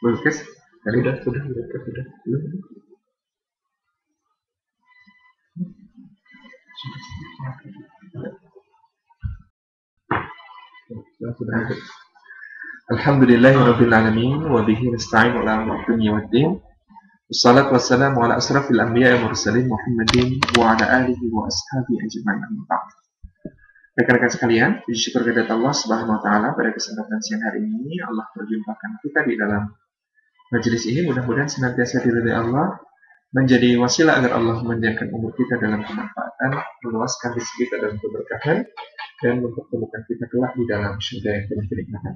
Bulkes tadi sudah. Alhamdulillahirabbil alamin wa bihi nasta'inu ala umuri dunya waddin. Wassalatu wassalamu ala asrafil anbiya'i wal mursalin Muhammadin wa ala alihi wa ashabihi ajma'in. Rekan-rekan sekalian, puji syukur kepada Allah Subhanahu wa taala pada kesempatan siang hari ini Allah perjumpakan kita di dalam majelis ini. Mudah-mudahan senantiasa diridhai Allah, menjadi wasilah agar Allah memanjangkan umur kita dalam kemanfaatan, meluaskan rezeki kita dalam keberkahan, dan mempertemukan kita kelak di dalam surga yang penuh kenikmatan.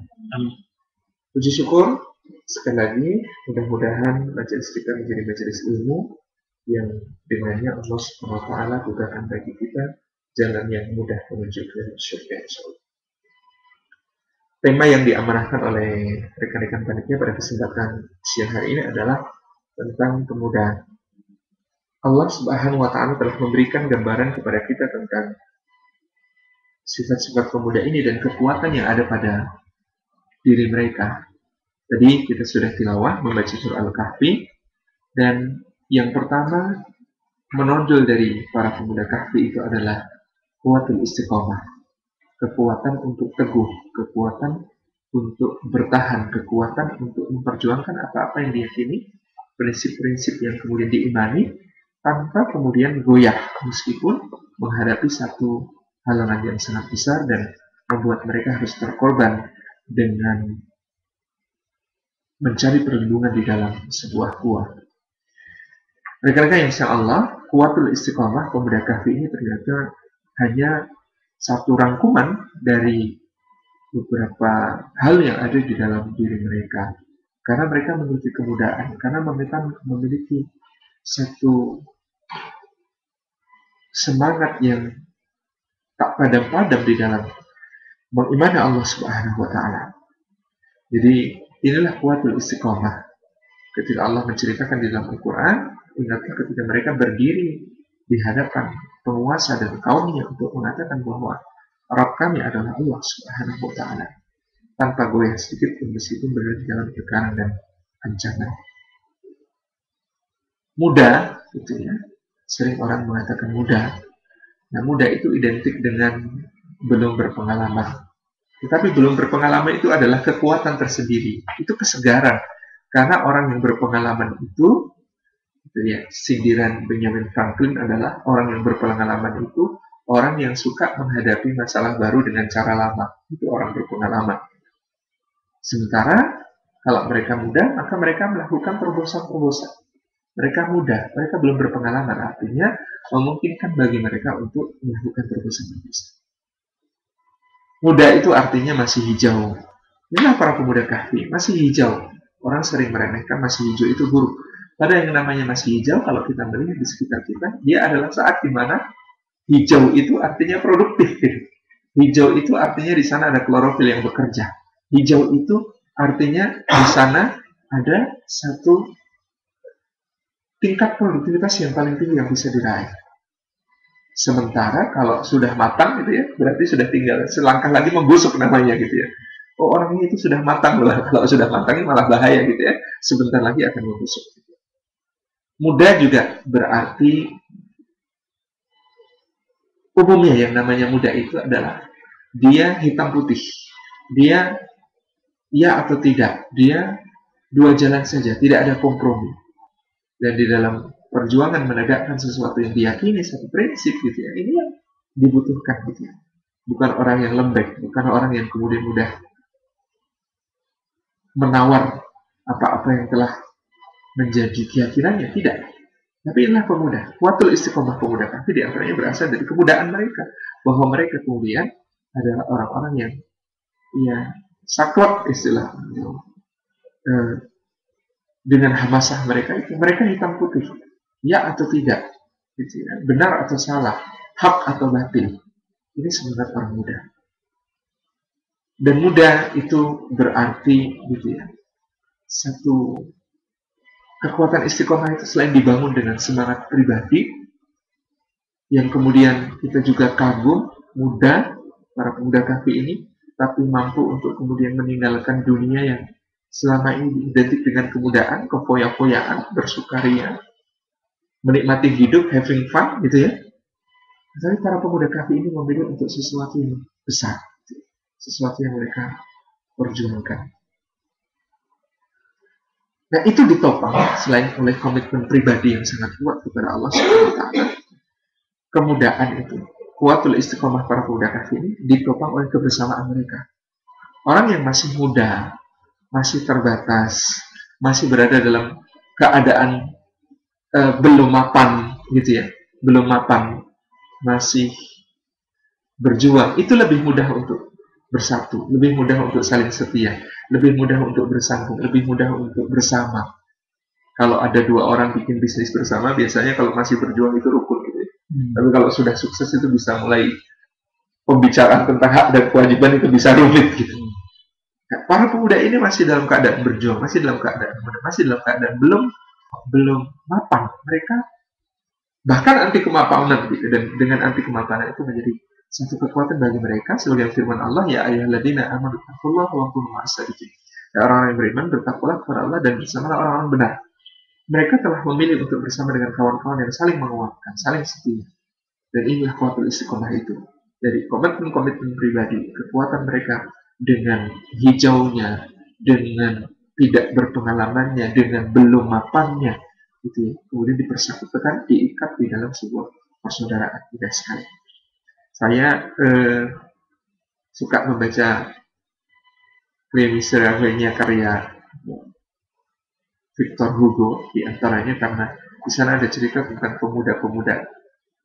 Puji syukur sekali lagi, mudah-mudahan majelis kita menjadi majelis ilmu yang dengannya Allah Subhanahu wa taala bukakan bagi kita jalan yang mudah menuju ke surga insyaallah. Tema yang diamanahkan oleh rekan-rekan panitia pada kesempatan siang hari ini adalah tentang kemudahan. Allah Subhanahu wa taala telah memberikan gambaran kepada kita tentang sifat-sifat pemuda ini dan kekuatan yang ada pada diri mereka. Tadi kita sudah tilawah membaca surah Al-Kahfi, dan yang pertama menonjol dari para pemuda Kahfi itu adalah kuatul istiqomah, kekuatan untuk teguh, kekuatan untuk bertahan, kekuatan untuk memperjuangkan apa-apa yang diyakini, prinsip-prinsip yang kemudian diimani, tanpa kemudian goyah meskipun menghadapi satu halangan yang sangat besar dan membuat mereka harus terkorban dengan mencari perlindungan di dalam sebuah gua. Rekan-rekan yang insyaallah, kuatul istiqomah pemuda Kahfi ini ternyata hanya satu rangkuman dari beberapa hal yang ada di dalam diri mereka. Karena mereka memiliki kemudahan, karena mereka memiliki satu semangat yang tak padam-padam di dalam mengimani Allah Subhanahu wa taala. Jadi inilah kuatul istiqomah. Ketika Allah menceritakan di dalam Al-Quran, ingatlah ketika mereka berdiri di hadapan penguasa dan kaumnya untuk mengatakan bahwa Rabb kami adalah Allah Subhanahu wa taala, tanpa goyah sedikit pun meskipun berada di dalam tekanan dan ancaman. Muda, itu ya. Sering orang mengatakan muda. Nah, muda itu identik dengan belum berpengalaman. Tetapi belum berpengalaman itu adalah kekuatan tersendiri. Itu kesegaran. Karena orang yang berpengalaman itu ya, sindiran Benjamin Franklin adalah orang yang berpengalaman itu orang yang suka menghadapi masalah baru dengan cara lama. Itu orang berpengalaman. Sementara kalau mereka muda, maka mereka melakukan terobosan-terobosan. Mereka muda, mereka belum berpengalaman, artinya memungkinkan bagi mereka untuk melakukan terobosan-terobosan. Muda itu artinya masih hijau. Inilah para pemuda Kahfi, masih hijau. Orang sering meremehkan masih hijau itu buruk. Pada yang namanya masih hijau, kalau kita melihat di sekitar kita, dia adalah saat di mana hijau itu artinya produktif. Hijau itu artinya di sana ada klorofil yang bekerja. Hijau itu artinya di sana ada satu tingkat produktivitas yang paling tinggi yang bisa diraih. Sementara kalau sudah matang gitu ya, berarti sudah tinggal selangkah lagi membusuk namanya gitu ya. Oh, orang ini itu sudah matang loh. Kalau sudah matang malah bahaya gitu ya. Sebentar lagi akan membusuk. Muda juga berarti umumnya yang namanya muda itu adalah dia hitam putih. Dia ya atau tidak. Dia dua jalan saja, tidak ada kompromi. Dan di dalam perjuangan menegakkan sesuatu yang diyakini, satu prinsip gitu ya, ini yang dibutuhkan gitu ya. Bukan orang yang lembek, bukan orang yang kemudian mudah menawar apa-apa yang telah menjadi keyakinannya, tidak. Tapi inilah pemuda, kuatul istiqomah pemuda, tapi diantaranya berasal dari kemudaan mereka, bahwa mereka kemudian adalah orang-orang yang ya saklek istilahnya. Dengan hamasah mereka itu, mereka hitam putih, ya atau tidak, gitu ya. Benar atau salah, hak atau batil. Ini semangat orang muda. Dan muda itu berarti, gitu ya, satu kekuatan istiqomah itu selain dibangun dengan semangat pribadi, yang kemudian kita juga kagum, muda, para pemuda Kahfi ini, tapi mampu untuk kemudian meninggalkan dunia yang selama ini identik dengan kemudaan, kefoya-foyaan, bersukaria, menikmati hidup, having fun, gitu ya. Tapi para pemuda kahfi ini memilih untuk sesuatu yang besar, sesuatu yang mereka perjuangkan. Nah, itu ditopang selain oleh komitmen pribadi yang sangat kuat kepada Allah Subhanahu wa taala. Kemudaan itu, kuatul istiqomah para pemuda kahfi ini ditopang oleh kebersamaan mereka. Orang yang masih muda, masih terbatas, masih berada dalam keadaan belum mapan, gitu ya, belum mapan, masih berjuang, itu lebih mudah untuk bersatu, lebih mudah untuk saling setia, lebih mudah untuk bersambung, lebih mudah untuk bersama. Kalau ada dua orang bikin bisnis bersama, biasanya kalau masih berjuang itu rukun gitu ya. Tapi kalau sudah sukses itu bisa mulai pembicaraan tentang hak dan kewajiban itu bisa rumit gitu. Nah, para pemuda ini masih dalam keadaan berjuang, masih dalam keadaan belum mapan. Mereka bahkan anti kemapanan gitu, dan dengan anti kemapanan itu menjadi satu kekuatan bagi mereka, sebagai firman Allah, ya ayyuhalladzina amanu taqullaha wa kunu ma'as-shadiqin. Ya, orang yang beriman bertakwalah kepada Allah dan bersamalah orang-orang benar. Mereka telah memilih untuk bersama dengan kawan-kawan yang saling menguatkan, saling setia. Dan inilah kuatul istiqomah itu. Jadi komitmen-komitmen pribadi, kekuatan mereka dengan hijaunya, dengan tidak berpengalamannya, dengan belum mapannya, itu kemudian dipersatukan, diikat di dalam sebuah persaudaraan. Tidak sekali. Saya suka membaca Les Miserables karya Victor Hugo, diantaranya karena di sana ada cerita tentang pemuda-pemuda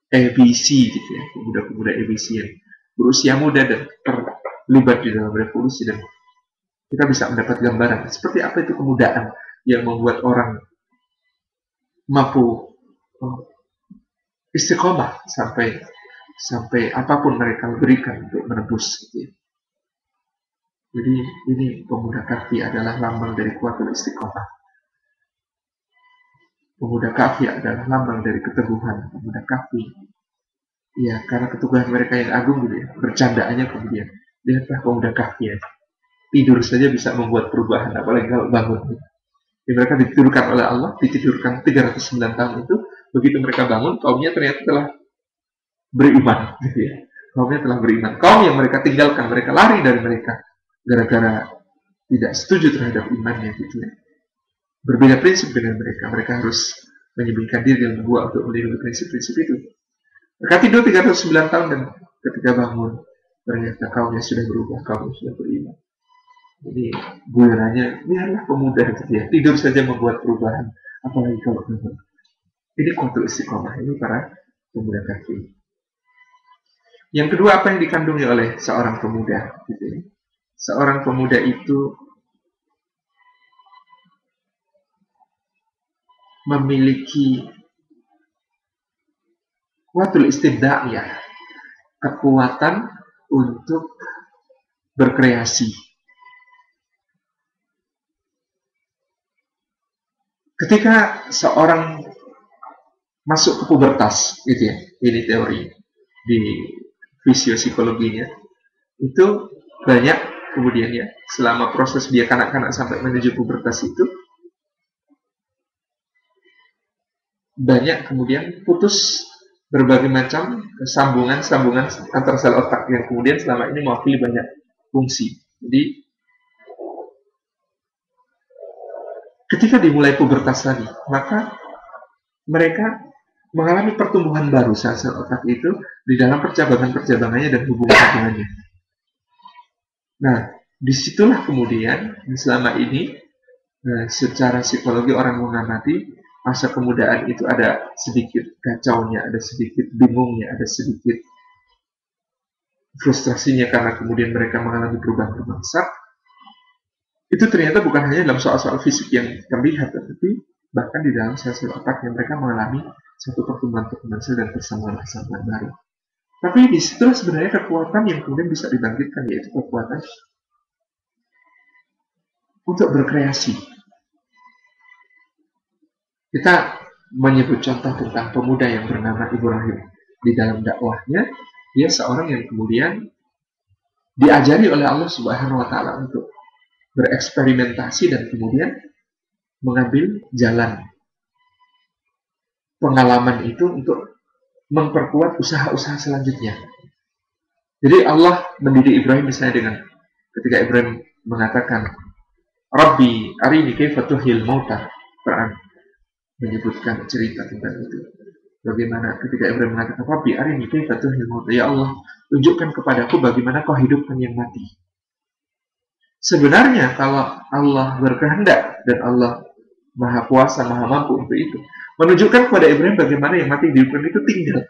ABC gitu ya, pemuda-pemuda ABC yang berusia muda dan terlibat di dalam revolusi, dan kita bisa mendapat gambaran seperti apa itu kemudaan yang membuat orang mampu istiqomah sampai apapun mereka berikan untuk menebus gitu ya. Jadi ini pemuda kahfi adalah lambang dari kuatul istiqomah. Pemuda kahfi adalah lambang dari keteguhan. Pemuda kahfi, ya, karena keteguhan mereka yang agung gitu ya. Bercandaannya kemudian, lihatlah pemuda kahfi ya. Tidur saja bisa membuat perubahan, apalagi kalau bangun. Ya, mereka ditidurkan oleh Allah, ditidurkan 309 tahun itu. Begitu mereka bangun, kaumnya ternyata telah beriman, gitu ya. Kaumnya telah beriman. Kaum yang mereka tinggalkan, mereka lari dari mereka gara-gara tidak setuju terhadap imannya, gitu ya. Berbeda prinsip dengan mereka. Mereka harus menyembunyikan diri dalam gua untuk melindungi prinsip-prinsip itu. Mereka tidur 309 tahun dan ketika bangun, ternyata kaumnya sudah berubah, kaumnya sudah beriman. Jadi guyonannya, biarlah pemuda gitu ya, tidur saja membuat perubahan, apalagi kalau bangun. Ini kuatul istiqomah, ini para pemuda kahfi. Yang kedua, apa yang dikandungi oleh seorang pemuda gitu ya. Seorang pemuda itu memiliki kuatul istibda'iyah, kekuatan untuk berkreasi. Ketika seorang masuk ke pubertas, gitu ya, ini teori di fisiopsikologinya, itu banyak kemudian ya, selama proses dia kanak-kanak sampai menuju pubertas itu, banyak kemudian putus berbagai macam sambungan-sambungan antar sel otak yang kemudian selama ini mewakili banyak fungsi. Jadi ketika dimulai pubertas lagi, maka mereka mengalami pertumbuhan baru sel-sel otak itu di dalam percabangan-percabangannya dan hubungan-hubungannya. Nah, disitulah kemudian selama ini secara psikologi orang mengamati masa kemudaan itu ada sedikit kacaunya, ada sedikit bingungnya, ada sedikit frustrasinya karena kemudian mereka mengalami perubahan-perubahan besar. Itu ternyata bukan hanya dalam soal-soal fisik yang terlihat, tetapi bahkan di dalam sel-sel otak yang mereka mengalami satu pertumbuhan-pertumbuhan sel dan persamaan-persamaan baru. Tapi disitulah sebenarnya kekuatan yang kemudian bisa dibangkitkan, yaitu kekuatan untuk berkreasi. Kita menyebut contoh tentang pemuda yang bernama Ibrahim. Di dalam dakwahnya, dia seorang yang kemudian diajari oleh Allah Subhanahu wa Ta'ala untuk bereksperimentasi dan kemudian mengambil jalan pengalaman itu untuk memperkuat usaha-usaha selanjutnya. Jadi Allah mendidik Ibrahim misalnya dengan ketika Ibrahim mengatakan, Rabbi arini kaifa tuhyil mauta. Quran menyebutkan cerita tentang itu. Bagaimana ketika Ibrahim mengatakan, Rabbi arini kaifa tuhyil mauta. Ya Allah, tunjukkan kepadaku bagaimana kau hidupkan yang mati. Sebenarnya kalau Allah berkehendak dan Allah Maha Kuasa, Maha Mampu untuk itu, menunjukkan kepada Ibrahim bagaimana yang mati dihidupkan itu tinggal.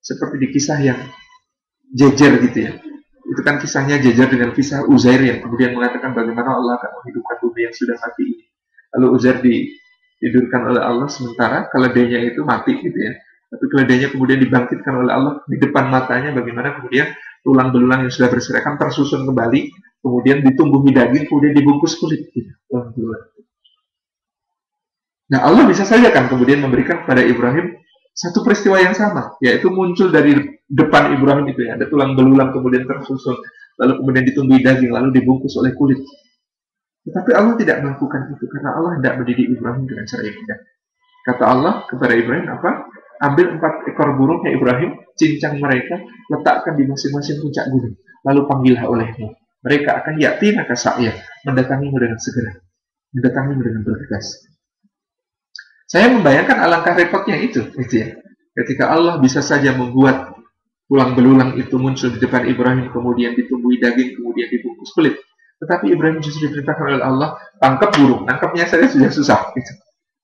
Seperti di kisah yang jejer gitu ya. Itu kan kisahnya jejer dengan kisah Uzair yang kemudian mengatakan bagaimana Allah akan menghidupkan bumi yang sudah mati ini. Lalu Uzair ditidurkan oleh Allah sementara keledainya itu mati gitu ya. Tapi keledainya kemudian dibangkitkan oleh Allah di depan matanya, bagaimana kemudian tulang belulang yang sudah berserakan tersusun kembali, kemudian ditumbuhi daging, kemudian dibungkus kulit gitu. Tulang belulang. Nah Allah bisa saja kan kemudian memberikan kepada Ibrahim satu peristiwa yang sama, yaitu muncul dari depan Ibrahim itu ya, ada tulang belulang kemudian tersusun, lalu kemudian ditumbuhi daging, lalu dibungkus oleh kulit. Tetapi Allah tidak melakukan itu, karena Allah tidak mendidik Ibrahim dengan cara yang indah. Kata Allah kepada Ibrahim apa? Ambil 4 ekor burung ya Ibrahim, cincang mereka, letakkan di masing-masing puncak gunung, lalu panggillah olehmu. Mereka akan yatina kasa'ya, mendatangimu dengan segera, mendatangimu dengan bergegas. Saya membayangkan alangkah repotnya itu ya. Ketika Allah bisa saja membuat tulang belulang itu muncul di depan Ibrahim, kemudian ditumbuhi daging, kemudian dibungkus kulit. Tetapi Ibrahim justru diperintahkan oleh Allah, tangkap burung. Nangkapnya saja sudah susah. Gitu.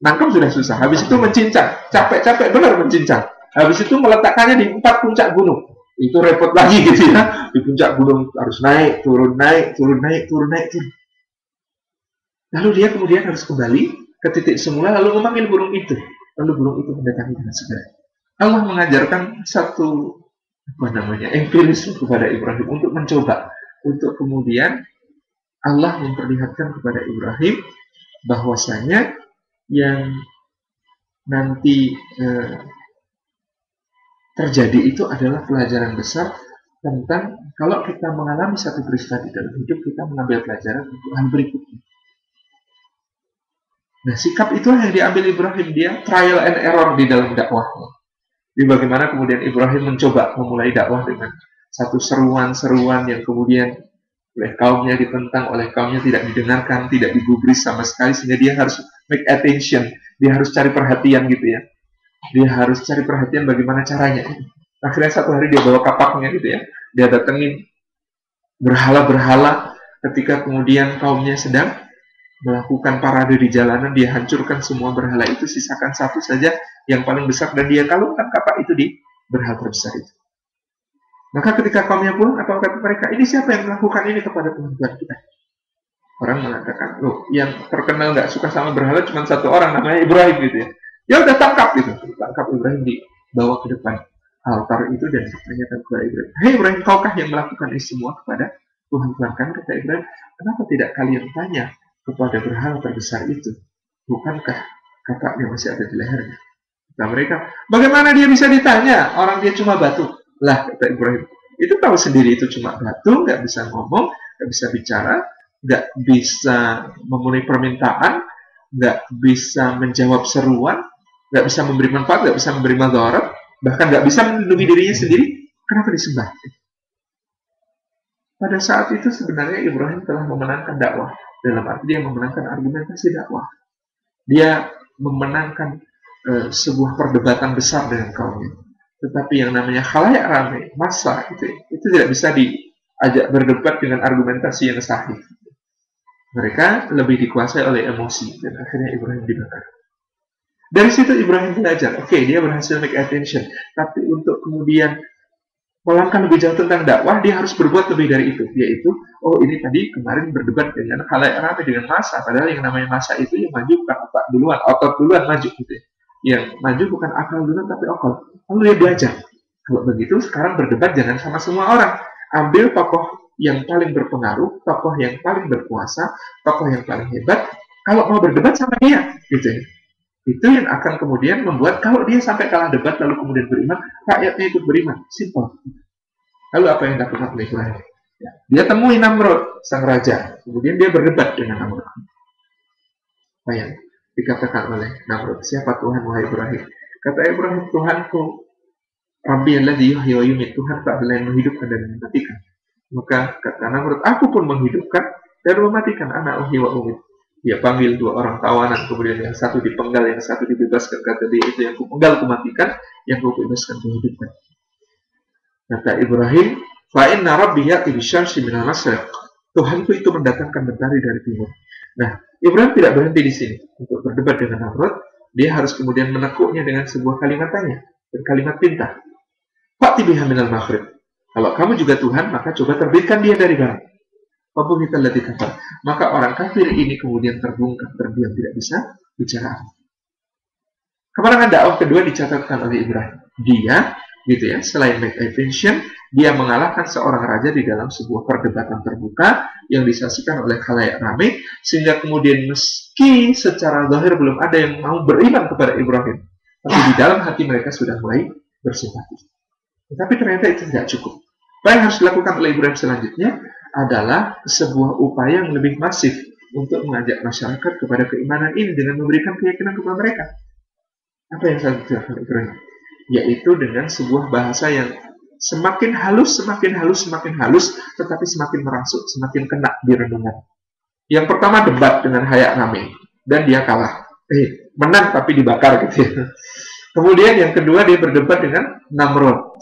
Nangkap sudah susah. Habis itu mencincang. Capek-capek benar mencincang. Habis itu meletakkannya di 4 puncak gunung. Itu repot lagi gitu ya. Di puncak gunung harus naik, turun, naik, turun, naik, turun, naik, turun. Lalu dia kemudian harus kembali ke titik semula, lalu memanggil burung itu. Lalu burung itu mendatangi dengan segera. Allah mengajarkan satu empirisme kepada Ibrahim untuk mencoba, untuk kemudian Allah memperlihatkan kepada Ibrahim bahwasanya yang nanti terjadi itu adalah pelajaran besar tentang kalau kita mengalami satu peristiwa di dalam hidup, kita mengambil pelajaran untuk hal berikutnya. Nah, sikap itulah yang diambil Ibrahim, dia trial and error di dalam dakwahnya. Di bagaimana kemudian Ibrahim mencoba memulai dakwah dengan satu seruan-seruan yang kemudian oleh kaumnya ditentang, oleh kaumnya tidak didengarkan, tidak digubris sama sekali, sehingga dia harus make attention, dia harus cari perhatian gitu ya. Dia harus cari perhatian bagaimana caranya. Akhirnya satu hari dia bawa kapaknya gitu ya, dia datengin berhala-berhala ketika kemudian kaumnya sedang melakukan parade di jalanan, dia hancurkan semua berhala itu, sisakan satu saja yang paling besar, dan dia kalungkan kapak itu di berhala terbesar itu. Maka ketika kaumnya pulang, apa kata mereka? Ini siapa yang melakukan ini kepada Tuhan kita? Orang mengatakan, loh, yang terkenal nggak suka sama berhala cuma satu orang, namanya Ibrahim gitu ya. Ya udah tangkap gitu, tangkap Ibrahim, dibawa ke depan altar itu dan ditanyakan kepada Ibrahim, hei Ibrahim, kaukah yang melakukan ini semua kepada Tuhan kan? Kata Ibrahim, kenapa tidak kalian tanya kepada berhala terbesar itu, bukankah kapaknya masih ada di lehernya? Kata mereka, bagaimana dia bisa ditanya? Orang dia cuma batu. Lah, kata Ibrahim, itu tahu sendiri itu cuma batu, nggak bisa ngomong, nggak bisa bicara, nggak bisa memenuhi permintaan, nggak bisa menjawab seruan, nggak bisa memberi manfaat, nggak bisa memberi madarat, bahkan nggak bisa melindungi dirinya sendiri. Kenapa disembah? Pada saat itu sebenarnya Ibrahim telah memenangkan dakwah. Dalam arti dia memenangkan argumentasi dakwah. Dia memenangkan sebuah perdebatan besar dengan kaumnya. Tetapi yang namanya khalayak ramai, massa, itu tidak bisa diajak berdebat dengan argumentasi yang sahih. Mereka lebih dikuasai oleh emosi, dan akhirnya Ibrahim dibakar. Dari situ Ibrahim belajar, oke, dia berhasil make attention, tapi untuk kemudian melangkah lebih jauh tentang dakwah, dia harus berbuat lebih dari itu, yaitu, oh ini tadi kemarin berdebat dengan khalayak ramai, dengan massa, padahal yang namanya massa itu yang maju bukan otak duluan, otot duluan maju gitu ya. Yang maju bukan akal duluan tapi otot. Lalu dia belajar. Kalau begitu sekarang berdebat jangan sama semua orang. Ambil tokoh yang paling berpengaruh, tokoh yang paling berkuasa, tokoh yang paling hebat. Kalau mau berdebat sama dia, gitu ya. Itu yang akan kemudian membuat kalau dia sampai kalah debat lalu kemudian beriman, rakyatnya ikut beriman. Simple. Lalu apa yang dilakukan oleh Ibrahim? Ya, dia temui Namrud, sang raja. Kemudian dia berdebat dengan Namrud. Apa yang dikatakan oleh Namrud? Siapa Tuhan, wahai Ibrahim? Kata Ibrahim, Tuhanku, Rabbi alladzi yuhyi wa yumiit, Tuhan tak ada yang menghidupkan dan mematikan. Maka kata Namrud, aku pun menghidupkan dan mematikan, anak uhyi wa umiit. Dia panggil dua orang tawanan, kemudian yang satu dipenggal, yang satu dibebaskan. Kata dia, itu yang kupenggal kumatikan, yang kubebaskan kuhidupkan. Kata Ibrahim, fa inna rabbi ya'ti bisyamsi minal masyriq. Tuhanku itu mendatangkan mentari dari timur. Nah, Ibrahim tidak berhenti di sini untuk berdebat dengan Namrud. Dia harus kemudian menekuknya dengan sebuah kalimat tanya dan kalimat pinta. Fa'ti biha minal maghrib. Kalau kamu juga Tuhan, maka coba terbitkan dia dari barat. Maka orang kafir ini kemudian terbungkam, terdiam, tidak bisa bicara. Kemenangan dakwah kedua dicatatkan oleh Ibrahim. Dia, gitu ya, selain make attention, dia mengalahkan seorang raja di dalam sebuah perdebatan terbuka yang disaksikan oleh khalayak ramai, sehingga kemudian meski secara zahir belum ada yang mau beriman kepada Ibrahim, tapi di dalam hati mereka sudah mulai bersimpati. Tetapi ternyata itu tidak cukup. Apa yang harus dilakukan oleh Ibrahim selanjutnya adalah sebuah upaya yang lebih masif untuk mengajak masyarakat kepada keimanan ini dengan memberikan keyakinan kepada mereka. Apa yang saya lakukan Ibrahim? Yaitu dengan sebuah bahasa yang semakin halus, tetapi semakin merasuk, semakin kena di renungan. Yang pertama debat dengan Hayak Nami, dan dia kalah. Menang tapi dibakar gitu ya. Kemudian yang kedua dia berdebat dengan Namrud.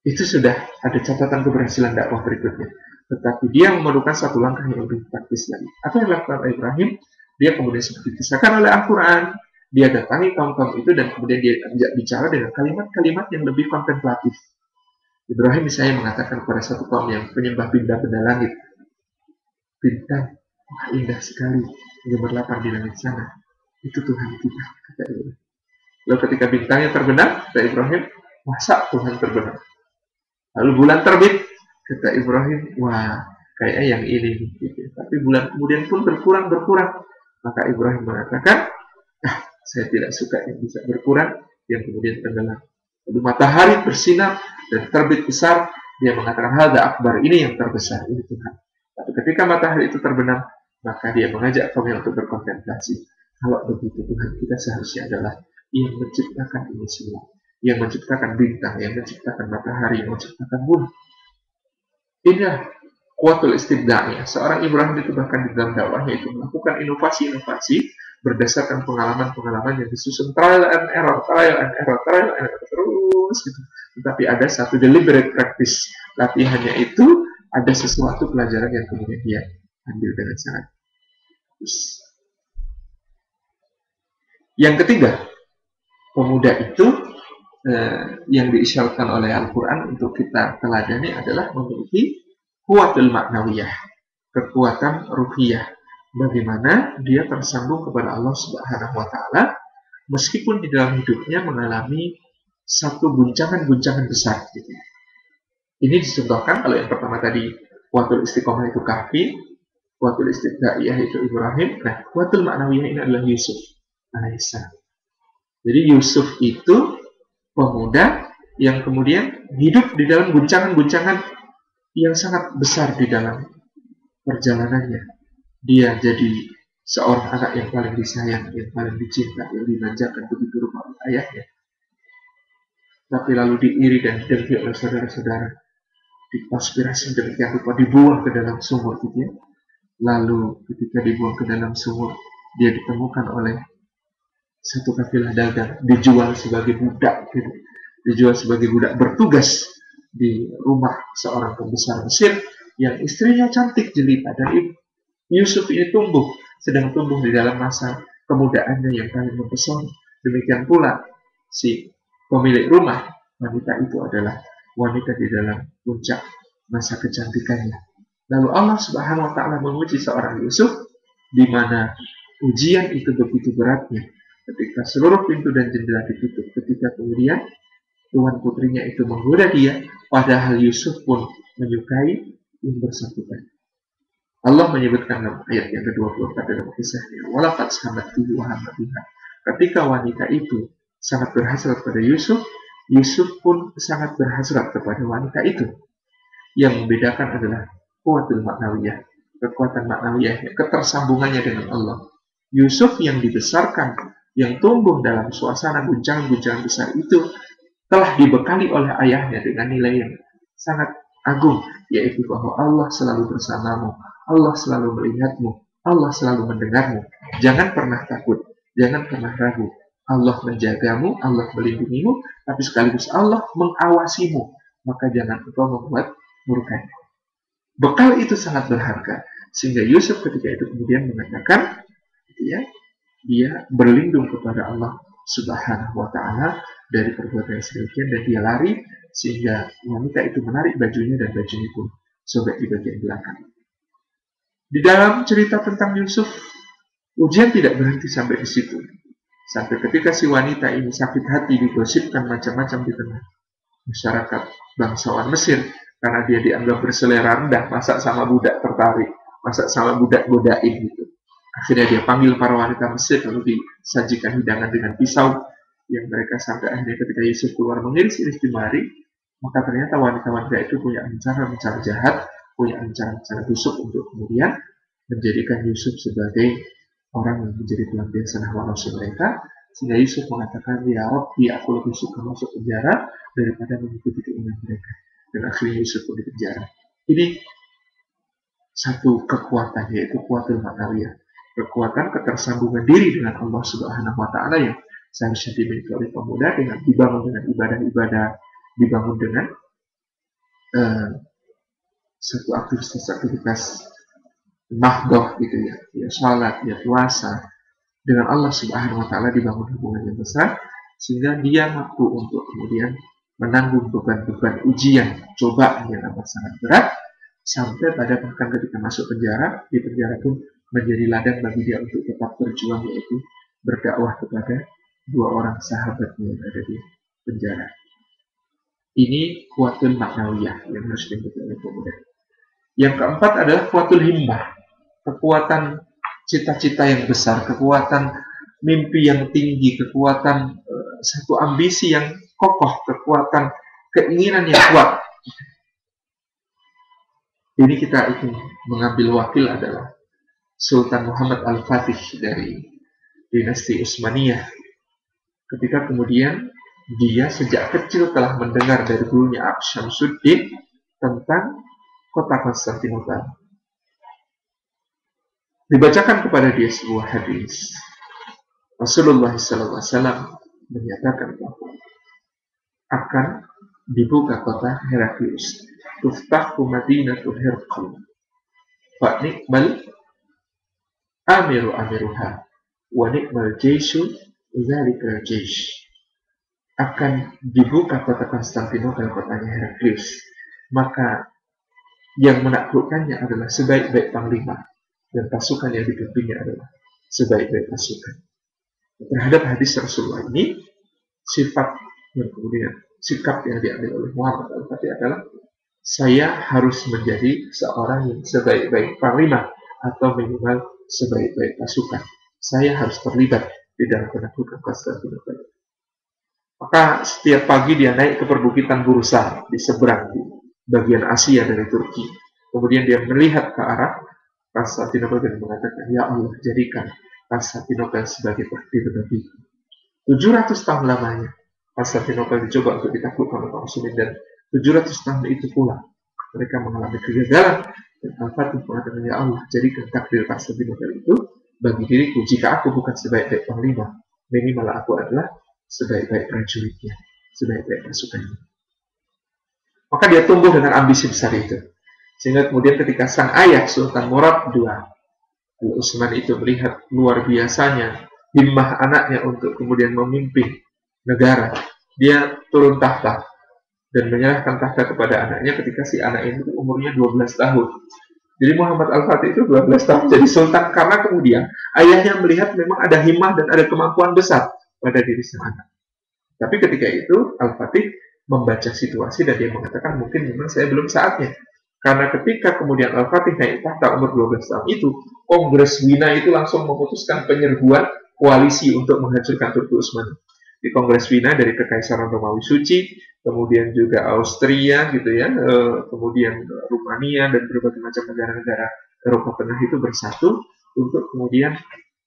Itu sudah ada catatan keberhasilan dakwah berikutnya. Tetapi dia memerlukan satu langkah yang lebih praktis lagi. Apa yang dilakukan oleh Ibrahim? Dia kemudian seperti disahkan oleh Al-Quran. Dia datangi kaum-kaum itu dan kemudian dia bicara dengan kalimat-kalimat yang lebih kontemplatif. Ibrahim misalnya mengatakan kepada satu kaum yang penyembah benda-benda langit. Bintang, wah indah sekali, gemerlapan di langit sana. Itu Tuhan kita, kata Ibrahim. Lalu ketika bintangnya terbenam, kata Ibrahim, masa Tuhan terbenam? Lalu bulan terbit, kata Ibrahim, wah kayaknya yang ini. Gitu. Tapi bulan kemudian pun berkurang. Maka Ibrahim mengatakan, saya tidak suka yang bisa berkurang, yang kemudian tenggelam. Lalu matahari bersinar dan terbit besar, dia mengatakan, hadza akbar, ini yang terbesar, ini Tuhan. Tapi ketika matahari itu terbenam, maka dia mengajak kami untuk berkontemplasi. Kalau begitu Tuhan kita seharusnya adalah yang menciptakan ini semua. Yang menciptakan bintang, yang menciptakan matahari, yang menciptakan bulan. Inilah kuatul istibda'iyah. Seorang Ibrahim itu bahkan di dalam dakwahnya itu melakukan inovasi-inovasi berdasarkan pengalaman-pengalaman yang disusun trial and error, terus gitu. Tetapi ada satu deliberate practice. Latihannya itu ada sesuatu pelajaran yang kemudian dia ambil dengan sangat bagus. Yang ketiga, pemuda itu yang diisyaratkan oleh Al-Quran untuk kita teladani adalah memiliki kuatul maknawiyah, kekuatan ruhiyah. Bagaimana dia tersambung kepada Allah Subhanahu wa Ta'ala, meskipun di dalam hidupnya mengalami satu guncangan-guncangan besar. Gitu. Ini disebutkan kalau yang pertama tadi kuatul istiqomah itu Kahfi, kuatul istibda'iyah itu Ibrahim. Nah, kuatul maknawiyah ini adalah Yusuf alaihissalam. Jadi Yusuf itu pemuda yang kemudian hidup di dalam guncangan-guncangan yang sangat besar di dalam perjalanannya. Dia jadi seorang anak yang paling disayang, yang paling dicinta, yang dimanjakan begitu rupa oleh ayahnya. Tapi lalu diiri dan didengki oleh saudara-saudara, dikonspirasi demikian rupa, dibuang ke dalam sumur gitu ya. Lalu ketika dibuang ke dalam sumur, dia ditemukan oleh satu kafilah dagang, dijual sebagai budak, gitu. Dijual sebagai budak bertugas di rumah seorang pembesar Mesir yang istrinya cantik jelita. Dan Yusuf ini sedang tumbuh di dalam masa kemudaannya yang paling mempesona. Demikian pula si pemilik rumah, wanita itu adalah wanita di dalam puncak masa kecantikannya. Lalu Allah Subhanahu wa Ta'ala menguji seorang Yusuf, di mana ujian itu begitu beratnya. Ketika seluruh pintu dan jendela ditutup, ketika kemudian tuan putrinya itu menggoda dia, padahal Yusuf pun menyukai yang bersangkutan. Allah menyebutkan dalam ayat yang ke-24 dalam kisahnya, walaqad samathu wa hamatiha. Ketika wanita itu sangat berhasrat pada Yusuf, Yusuf pun sangat berhasrat kepada wanita itu. Yang membedakan adalah kuatul maknawiyah, kekuatan maknawiyahnya, ketersambungannya dengan Allah. Yusuf yang dibesarkan, yang tumbuh dalam suasana guncangan-guncangan besar itu telah dibekali oleh ayahnya dengan nilai yang sangat agung, yaitu bahwa Allah selalu bersamamu, Allah selalu melihatmu, Allah selalu mendengarmu. Jangan pernah takut, jangan pernah ragu. Allah menjagamu, Allah melindungimu, tapi sekaligus Allah mengawasimu. Maka jangan engkau membuat murkanya. Bekal itu sangat berharga, sehingga Yusuf ketika itu kemudian mengatakan, ya, dia berlindung kepada Allah Subhanahu wa Ta'ala dari perbuatan yang sedemikian, dan dia lari sehingga wanita itu menarik bajunya dan bajunya pun sobek di bagian belakang. Di dalam cerita tentang Yusuf, ujian tidak berhenti sampai di situ. Sampai ketika si wanita ini sakit hati digosipkan macam-macam di tengah masyarakat bangsawan Mesir, karena dia dianggap berselera rendah, masa sama budak tertarik, masa sama budak godain gitu. Akhirnya dia panggil para wanita Mesir, lalu disajikan hidangan dengan pisau, yang mereka sampai akhirnya ketika Yusuf keluar mengiris-iris jemari, maka ternyata wanita-wanita itu punya rencana-rencana jahat, punya rencana-rencana busuk untuk kemudian menjadikan Yusuf sebagai orang yang menjadi pelampiasan hawa nafsu mereka, sehingga Yusuf mengatakan, ya Rabbi, aku lebih suka masuk penjara daripada mengikuti keinginan mereka. Dan akhirnya Yusuf pun dipenjara. Ini satu kekuatan, yaitu kuatul maknawiyah, kekuatan ketersambungan diri dengan Allah Subhanahu wa Ta'ala yang seharusnya dimiliki oleh pemuda, dengan dibangun dengan ibadah-ibadah, dibangun dengan satu aktivitas mahdoh gitu ya salat, ya puasa, dengan Allah Subhanahu wa Ta'ala dibangun hubungan yang besar, sehingga dia mampu untuk kemudian menanggung beban-beban ujian, cobaan yang amat sangat berat, sampai pada bahkan ketika masuk penjara, di penjara pun menjadi ladang bagi dia untuk tetap berjuang, yaitu berdakwah kepada dua orang sahabatnya yang ada di penjara. Ini kuatul maknawiyah yang harus dimiliki oleh pemuda. Yang keempat adalah kuatul himmah, kekuatan cita-cita yang besar, kekuatan mimpi yang tinggi, kekuatan satu ambisi yang kokoh, kekuatan keinginan yang kuat. Ini kita itu mengambil wakil adalah Sultan Muhammad Al-Fatih dari dinasti Utsmaniyah. Ketika kemudian dia sejak kecil telah mendengar dari gurunya Abd Syamsuddin tentang kota Konstantinopel. Dibacakan kepada dia sebuah hadis. Rasulullah SAW menyatakan bahwa akan dibuka kota Heraklius. Tuftahu Madinatul Herqal. Fa ni'mal amiru amiruha. Wa ni'mal jaishu zalikal jaish. Akan dibuka kota Konstantinopel, kotanya Heraklius. Maka yang menaklukkannya adalah sebaik-baik panglima, dan pasukan yang dipimpinnya adalah sebaik-baik pasukan. Terhadap hadis Rasulullah ini, sifat yang kemudian sikap yang diambil oleh Muhammad Al-Fatih adalah, saya harus menjadi seorang yang sebaik-baik panglima atau minimal sebaik-baik pasukan. Saya harus terlibat di dalam penaklukan Konstantinopel. Maka setiap pagi dia naik ke perbukitan Bursa di seberang di bagian Asia dari Turki. Kemudian dia melihat ke arah Konstantinopel dan mengatakan, ya Allah, jadikan Konstantinopel sebagai takdir bagiku. 700 tahun lamanya Konstantinopel dicoba untuk ditaklukkan oleh kaum muslimin, dan 700 tahun itu pula mereka mengalami kegagalan. Dan Al-Fatih mengatakan, ya Allah, jadikan takdir Konstantinopel itu bagi diriku. Jika aku bukan sebaik-baik panglima, minimal aku adalah sebaik-baik prajuritnya, sebaik-baik pasukannya. Maka dia tumbuh dengan ambisi besar itu. Sehingga kemudian ketika sang ayah Sultan Murad II Al-Utsman itu melihat luar biasanya himmah anaknya untuk kemudian memimpin negara, dia turun tahta dan menyerahkan tahta kepada anaknya ketika si anak ini umurnya 12 tahun. Jadi Muhammad Al-Fatih itu 12 tahun jadi sultan karena kemudian ayahnya melihat memang ada himmah dan ada kemampuan besar pada diri sang anak. Tapi ketika itu Al-Fatih membaca situasi dan dia mengatakan mungkin memang saya belum saatnya. Karena ketika kemudian Al-Fatih naik tahta umur 12 tahun itu, Kongres Wina itu langsung memutuskan penyerbuan koalisi untuk menghancurkan Turki Utsmani. di Kongres Wina dari Kekaisaran Romawi Suci, kemudian juga Austria gitu ya, kemudian Rumania dan berbagai macam negara-negara Eropa Tengah itu bersatu untuk kemudian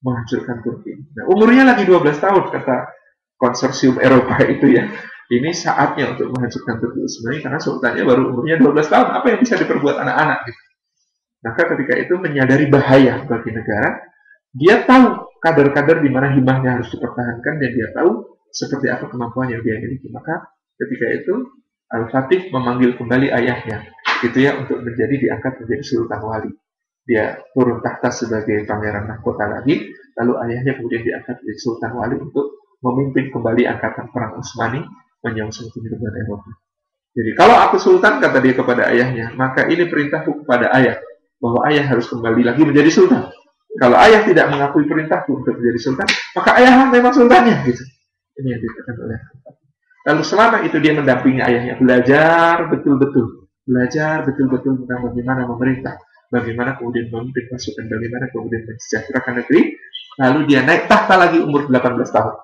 menghancurkan Turki. Nah, umurnya lagi 12 tahun kata konsorsium Eropa itu ya. Ini saatnya untuk menghancurkan Turki Utsmani karena sultannya baru umurnya 12 tahun. Apa yang bisa diperbuat anak-anak gitu. Maka ketika itu menyadari bahaya bagi negara, dia tahu kader-kader di mana himahnya harus dipertahankan dan dia tahu seperti apa kemampuan yang dia miliki. Maka ketika itu Al-Fatih memanggil kembali ayahnya gitu ya untuk diangkat menjadi Sultan Wali. Dia turun tahta sebagai pangeran mahkota lagi, lalu ayahnya kemudian diangkat menjadi Sultan Wali untuk memimpin kembali angkatan perang Utsmani menyongsong kehidupan Eropa. Jadi kalau aku sultan, kata dia kepada ayahnya, maka ini perintahku kepada ayah, bahwa ayah harus kembali lagi menjadi sultan. Kalau ayah tidak mengakui perintahku untuk menjadi sultan, maka ayah memang sultannya. Gitu. Ini yang dikatakan oleh Allah. Lalu selama itu dia mendampingi ayahnya, belajar betul-betul tentang bagaimana memerintah, bagaimana kemudian memimpin pasukan, bagaimana kemudian mensejahterakan negeri. Lalu dia naik tahta lagi umur 18 tahun.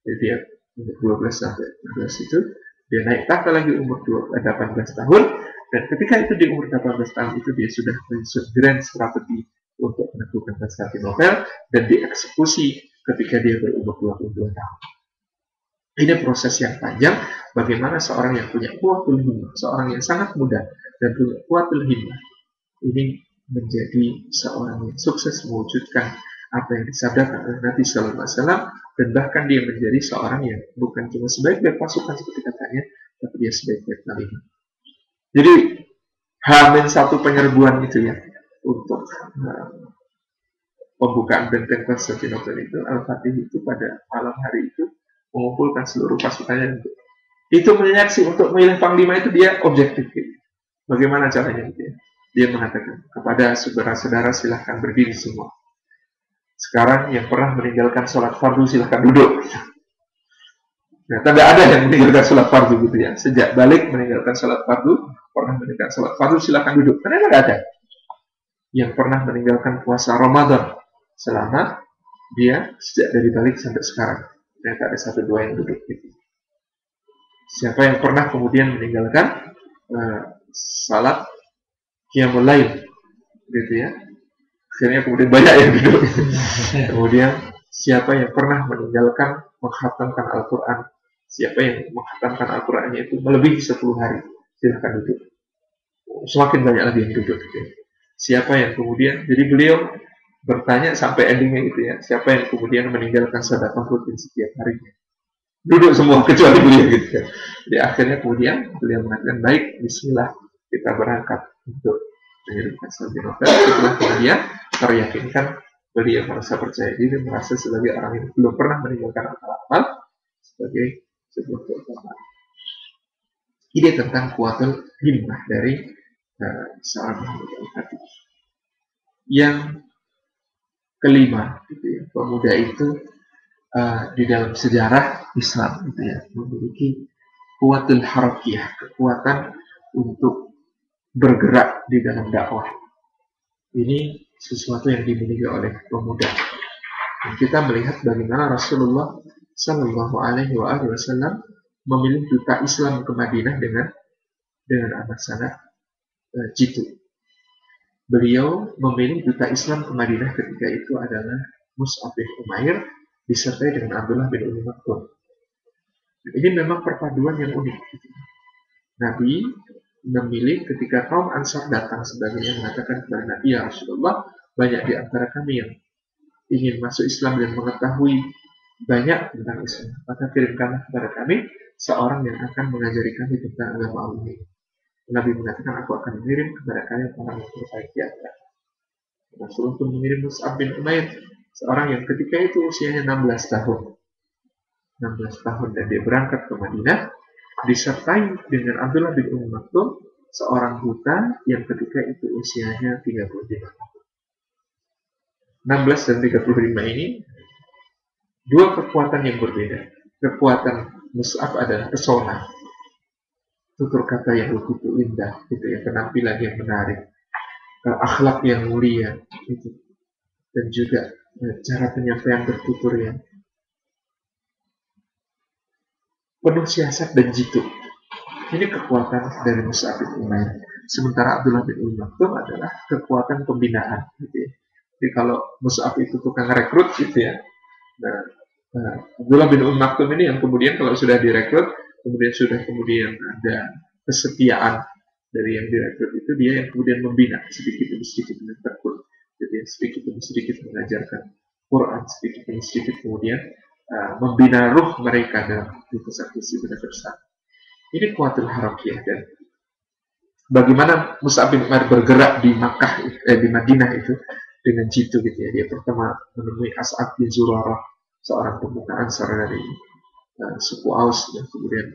Jadi dia umur 12 sampai 12 itu, dia naik tahta lagi umur 18 tahun, dan ketika itu di umur 18 tahun itu dia sudah menyusun grand strategi untuk menaklukkan Konstantinopel dan dieksekusi ketika dia berumur 22 tahun. Ini proses yang panjang, bagaimana seorang yang punya kuatul himmah, seorang yang sangat muda dan punya kuatul himmah, ini menjadi seorang yang sukses mewujudkan apa yang disabdakan oleh Nabi Sallallahu Alaihi Wasallam, dan bahkan dia menjadi seorang yang bukan cuma sebaik-baik pasukan seperti katanya, tapi dia sebaik-baik kalimat. Jadi H-1 penyerbuan itu ya untuk pembukaan benteng Konstantinopel itu, Al-Fatih itu pada malam hari itu mengumpulkan seluruh pasukannya itu menyaksi untuk memilih panglima itu dia objektif. Bagaimana caranya gitu ya? Dia mengatakan kepada saudara-saudara silahkan berdiri semua. Sekarang yang pernah meninggalkan sholat fardu silahkan duduk. Nah, tidak ada yang meninggalkan sholat fardu gitu ya. Sejak balik meninggalkan sholat fardu, pernah meninggalkan sholat fardu silahkan duduk. Ternyata tidak ada. Yang pernah meninggalkan puasa Ramadan selama dia sejak dari balik sampai sekarang. Ternyata ada 1-2 yang duduk gitu. Siapa yang pernah kemudian meninggalkan salat qiyamul lail gitu ya. Akhirnya kemudian banyak yang duduk. Kemudian siapa yang pernah meninggalkan menghatamkan Al-Quran, siapa yang menghatamkan Al-Qurannya itu melebihi 10 hari, silahkan duduk. Semakin banyak lagi yang duduk gitu. Siapa yang kemudian, jadi beliau bertanya sampai endingnya gitu ya, siapa yang kemudian meninggalkan sedekah rutin setiap harinya, duduk semua kecuali beliau gitu ya. Jadi akhirnya kemudian beliau mengatakan, baik, bismillah, kita berangkat untuk mengirimkan Konstantinopel. Setelah kemudian teryakinkan, beliau merasa percaya diri, merasa sebagai orang yang belum pernah meninggalkan amal-amal sebagai sebuah keutamaan. Ini tentang kuatul himmah dari seorang Muhammad Al-Fatih. Yang kelima, gitu ya, pemuda itu di dalam sejarah Islam gitu ya, memiliki kuatul harakiyah, kekuatan untuk bergerak di dalam dakwah. Ini sesuatu yang dimiliki oleh pemuda. Dan kita melihat bagaimana Rasulullah Shallallahu Alaihi Wasallam memilih duta Islam ke Madinah dengan amat sangat jitu. Beliau memilih duta Islam ke Madinah ketika itu adalah Mus'ab bin Umair disertai dengan Abdullah bin Umi Maktum. Ini memang perpaduan yang unik. Nabi memilih ketika kaum Ansar datang sebagainya mengatakan kepada Nabi, ya Rasulullah, banyak di antara kami yang ingin masuk Islam dan mengetahui banyak tentang Islam. Maka kirimkanlah kepada kami seorang yang akan mengajari kami tentang agama Allah ini. Nabi mengatakan, aku akan mengirim kepada kalian orang yang terbaik di antara. Rasulullah pun mengirim Mus'ab bin Umair, seorang yang ketika itu usianya 16 tahun. 16 tahun dan dia berangkat ke Madinah disertai dengan Abdullah bin Umi Maktum, seorang buta yang ketika itu usianya 35 tahun. 16 dan 35 ini dua kekuatan yang berbeda. Kekuatan Mus'ab adalah pesona, tutur kata yang begitu indah, gitu ya, penampilan yang menarik, akhlak yang mulia, gitu, dan juga cara penyampaian bertutur yang penuh siasat dan jitu. Ini kekuatan dari Mus'ab bin Umair. Sementara Abdullah bin Maktum adalah kekuatan pembinaan. Gitu ya. Jadi kalau Mus'ab itu tukang rekrut gitu ya. Nah, Abdullah bin Maktum ini yang kemudian kalau sudah direkrut, kemudian ada kesetiaan dari yang direkrut itu, dia yang kemudian membina sedikit demi sedikit dengan tekun. Jadi sedikit demi sedikit mengajarkan Quran, sedikit demi sedikit kemudian membina ruh mereka dalam visi besar. Ini kuatul harakiyah. Dan bagaimana Mus'ab bin Umair bergerak di di Madinah itu dengan jitu gitu ya. Dia pertama menemui As'ad bin Zurarah, seorang pemuka Ansar dari suku Aus, dan kemudian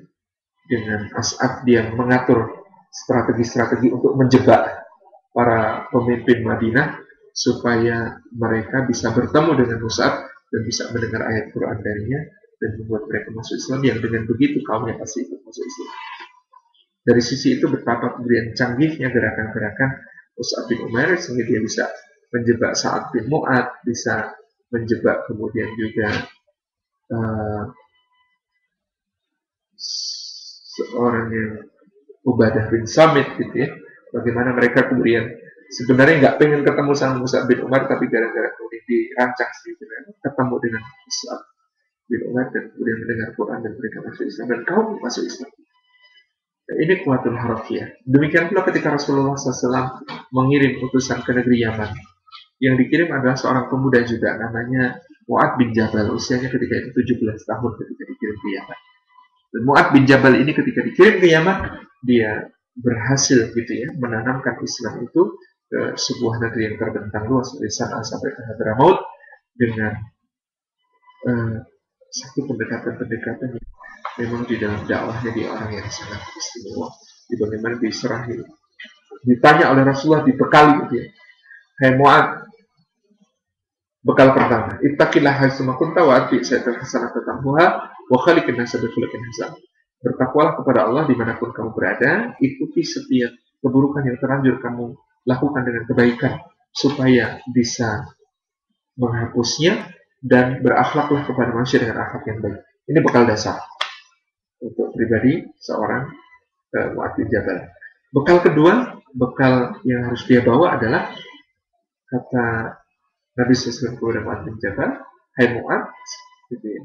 dengan As'ad dia mengatur strategi-strategi untuk menjebak para pemimpin Madinah supaya mereka bisa bertemu dengan Mus'ab dan bisa mendengar ayat Quran darinya dan membuat mereka masuk Islam, yang dengan begitu kaumnya pasti ikut masuk Islam. Dari sisi itu betapa kemudian canggihnya gerakan-gerakan Mus'ab bin Umair sehingga dia bisa menjebak Sa'ad bin Mu'ad, bisa menjebak kemudian juga seorang yang Ubadah bin Samit gitu ya. Bagaimana mereka kemudian sebenarnya nggak pengen ketemu sama Mus'ab bin Umair, tapi gara-gara kemudian dirancang gitu ya, ketemu dengan Mus'ab bin Umair dan kemudian mendengar Quran dan mereka masuk Islam dan kaum masuk Islam. Nah, ini kuatul harakiyah. Demikian pula ketika Rasulullah SAW mengirim utusan ke negeri Yaman. Yang dikirim adalah seorang pemuda juga namanya Mu'ad bin Jabal. Usianya ketika itu 17 tahun ketika dikirim ke Yaman. Dan Mu'ad bin Jabal ini ketika dikirim ke Yaman, dia berhasil gitu ya menanamkan Islam itu ke sebuah negeri yang terbentang luas dari San'a sampai ke Hadramaut dengan satu pendekatan-pendekatan yang memang di dalam dakwahnya dia orang yang sangat istimewa. Di bagaimana diserahi, ditanya oleh Rasulullah, dibekali gitu ya. Hai Mu'ad, bekal pertama, ittaqillah haitsuma kunta wa ati sayyidal hasanata tamhuha wa khaliqin nasa bi khuluqin hasan. Bertakwalah kepada Allah dimanapun kamu berada, ikuti setiap keburukan yang terlanjur kamu lakukan dengan kebaikan supaya bisa menghapusnya, dan berakhlaklah kepada manusia dengan akhlak yang baik. Ini bekal dasar untuk pribadi seorang Mu'ad bin Jabal. Bekal kedua, bekal yang harus dia bawa adalah kata Nabi SAW kepada Mu'ad bin Jabal, hai Mu'ad, gitu ya,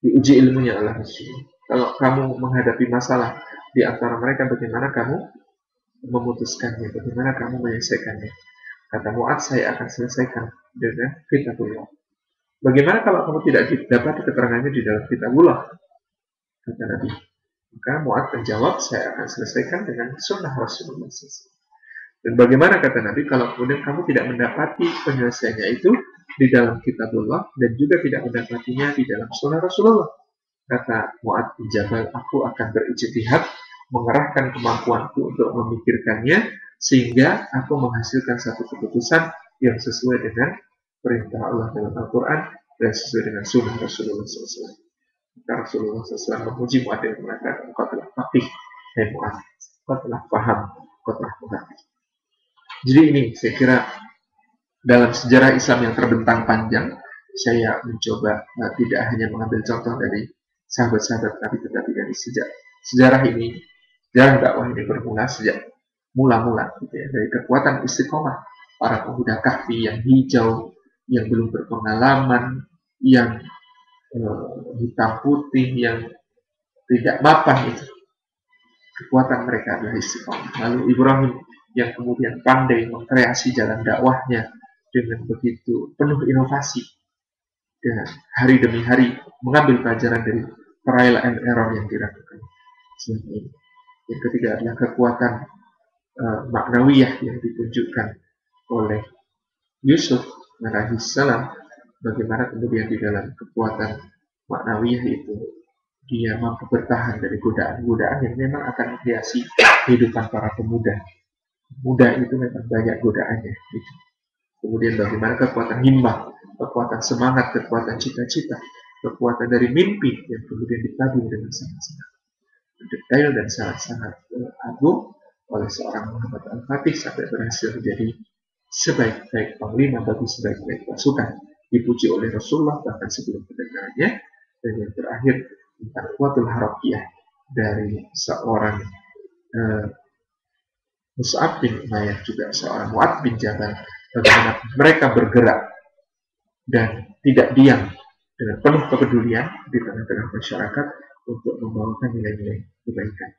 diuji ilmunya oleh Rasulullah. Kalau kamu menghadapi masalah di antara mereka, bagaimana kamu memutuskannya, bagaimana kamu menyelesaikannya. Kata Mu'ad, saya akan selesaikan dengan kitabullah. Bagaimana kalau kamu tidak dapat keterangannya di dalam kitabullah? Kata Nabi. Maka Mu'ad menjawab, saya akan selesaikan dengan sunnah Rasulullah SAW. Dan bagaimana kata Nabi, kalau kemudian kamu tidak mendapati penyelesaiannya itu di dalam kitabullah dan juga tidak mendapatinya di dalam sunnah Rasulullah? Kata Mu'ad bin Jabal, aku akan berijtihad, mengerahkan kemampuanku untuk memikirkannya sehingga aku menghasilkan satu keputusan yang sesuai dengan perintah Allah dalam Al-Quran dan sesuai dengan sunnah Rasulullah SAW. Maka Rasulullah SAW memuji Mu'ad dan mengatakan, engkau telah faqih, hai Mu'ad, engkau telah paham, engkau telah mengerti. Jadi ini saya kira dalam sejarah Islam yang terbentang panjang, saya mencoba tidak hanya mengambil contoh dari sahabat-sahabat Nabi, tetapi dari sejarah ini, sejarah dakwah ini bermula sejak mula-mula gitu ya, dari kekuatan istiqomah para pemuda kahfi yang hijau, yang belum berpengalaman, yang hitam putih, yang tidak mapan itu. Kekuatan mereka adalah istiqomah. Lalu Ibrahim yang kemudian pandai mengkreasi jalan dakwahnya dengan begitu penuh inovasi dan hari demi hari mengambil pelajaran dari trial and error yang dilakukan selama ini. Yang ketiga adalah kekuatan maknawiyah yang ditunjukkan oleh Yusuf alaihissalam, bagaimana kemudian di dalam kekuatan maknawiyah itu dia mampu bertahan dari godaan-godaan yang memang akan menghiasi kehidupan para pemuda. Muda itu memang banyak godaannya. Gitu. Kemudian bagaimana kekuatan himmah, kekuatan semangat, kekuatan cita-cita, kekuatan dari mimpi yang kemudian ditabung dengan sangat-sangat detail dan sangat-sangat agung oleh seorang Muhammad Al-Fatih sampai berhasil menjadi sebaik-baik panglima bagi sebaik-baik pasukan, dipuji oleh Rasulullah bahkan sebelum kedatangannya, dan yang terakhir tentang kuatul harakiyah dari seorang Mus'ab bin Umayyah, juga seorang Mu'adz bin Jabal, bagaimana mereka bergerak dan tidak diam dengan penuh kepedulian di tengah-tengah masyarakat untuk membawakan nilai-nilai kebaikan.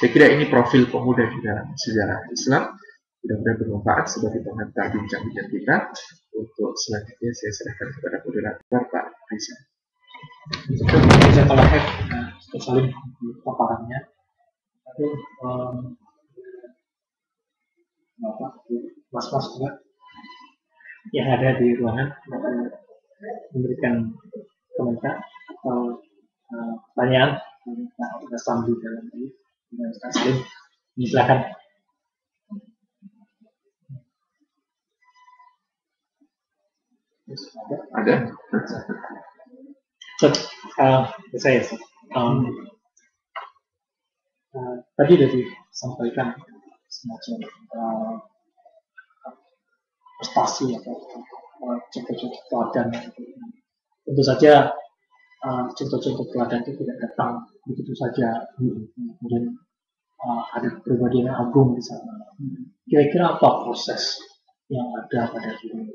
Saya kira ini profil pemuda di dalam sejarah Islam. Mudah-mudahan bermanfaat sebagai pengantar bincang-bincang kita. Untuk selanjutnya saya serahkan kepada moderator Pak Rizal. Bisa tolak saling paparannya. Tapi mas-mas juga yang ada di ruangan memberikan komentar atau pertanyaan kita sambut dalam ini. Saling silakan. Ada? Saya tadi sudah disampaikan semacam prestasi atau contoh-contoh teladan. Tentu saja contoh-contoh teladan itu tidak datang begitu saja. Kemudian ada kepribadian yang agung di sana. Kira-kira apa proses yang ada pada diri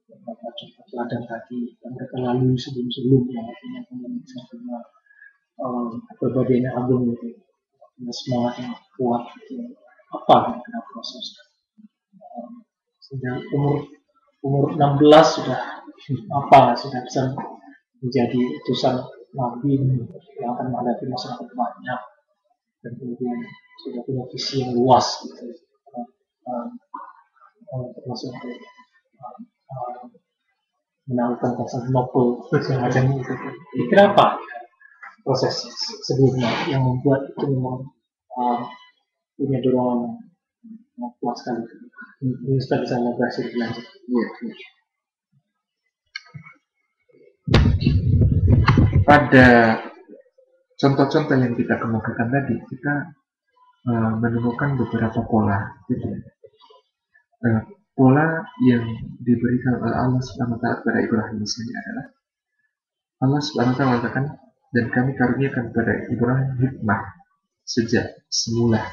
contoh teladan tadi yang mereka lalui sebelum-sebelumnya, artinya misalnya kepribadian yang agung itu, semangat yang kuat itu, apa kira-kira proses? Sudah umur 16 sudah bisa menjadi utusan Nabi yang akan menghadapi masyarakat banyak, dan kemudian sudah punya visi yang luas gitu, termasuk menangkan Konstantinopel semacam itu. Kira apa proses sebelumnya yang membuat itu memang punya dorongan yang kuat sekali? Ini sudah bisa berhasil dilanjut. Pada contoh-contoh yang kita kemukakan tadi, kita menemukan beberapa pola, gitu. Pola yang diberikan oleh Allah Subhanahu wa Ta'ala kepada Ibrahim misalnya adalah Allah Subhanahu wa Ta'ala mengatakan, dan kami karuniakan kepada Ibrahim hikmah sejak semula.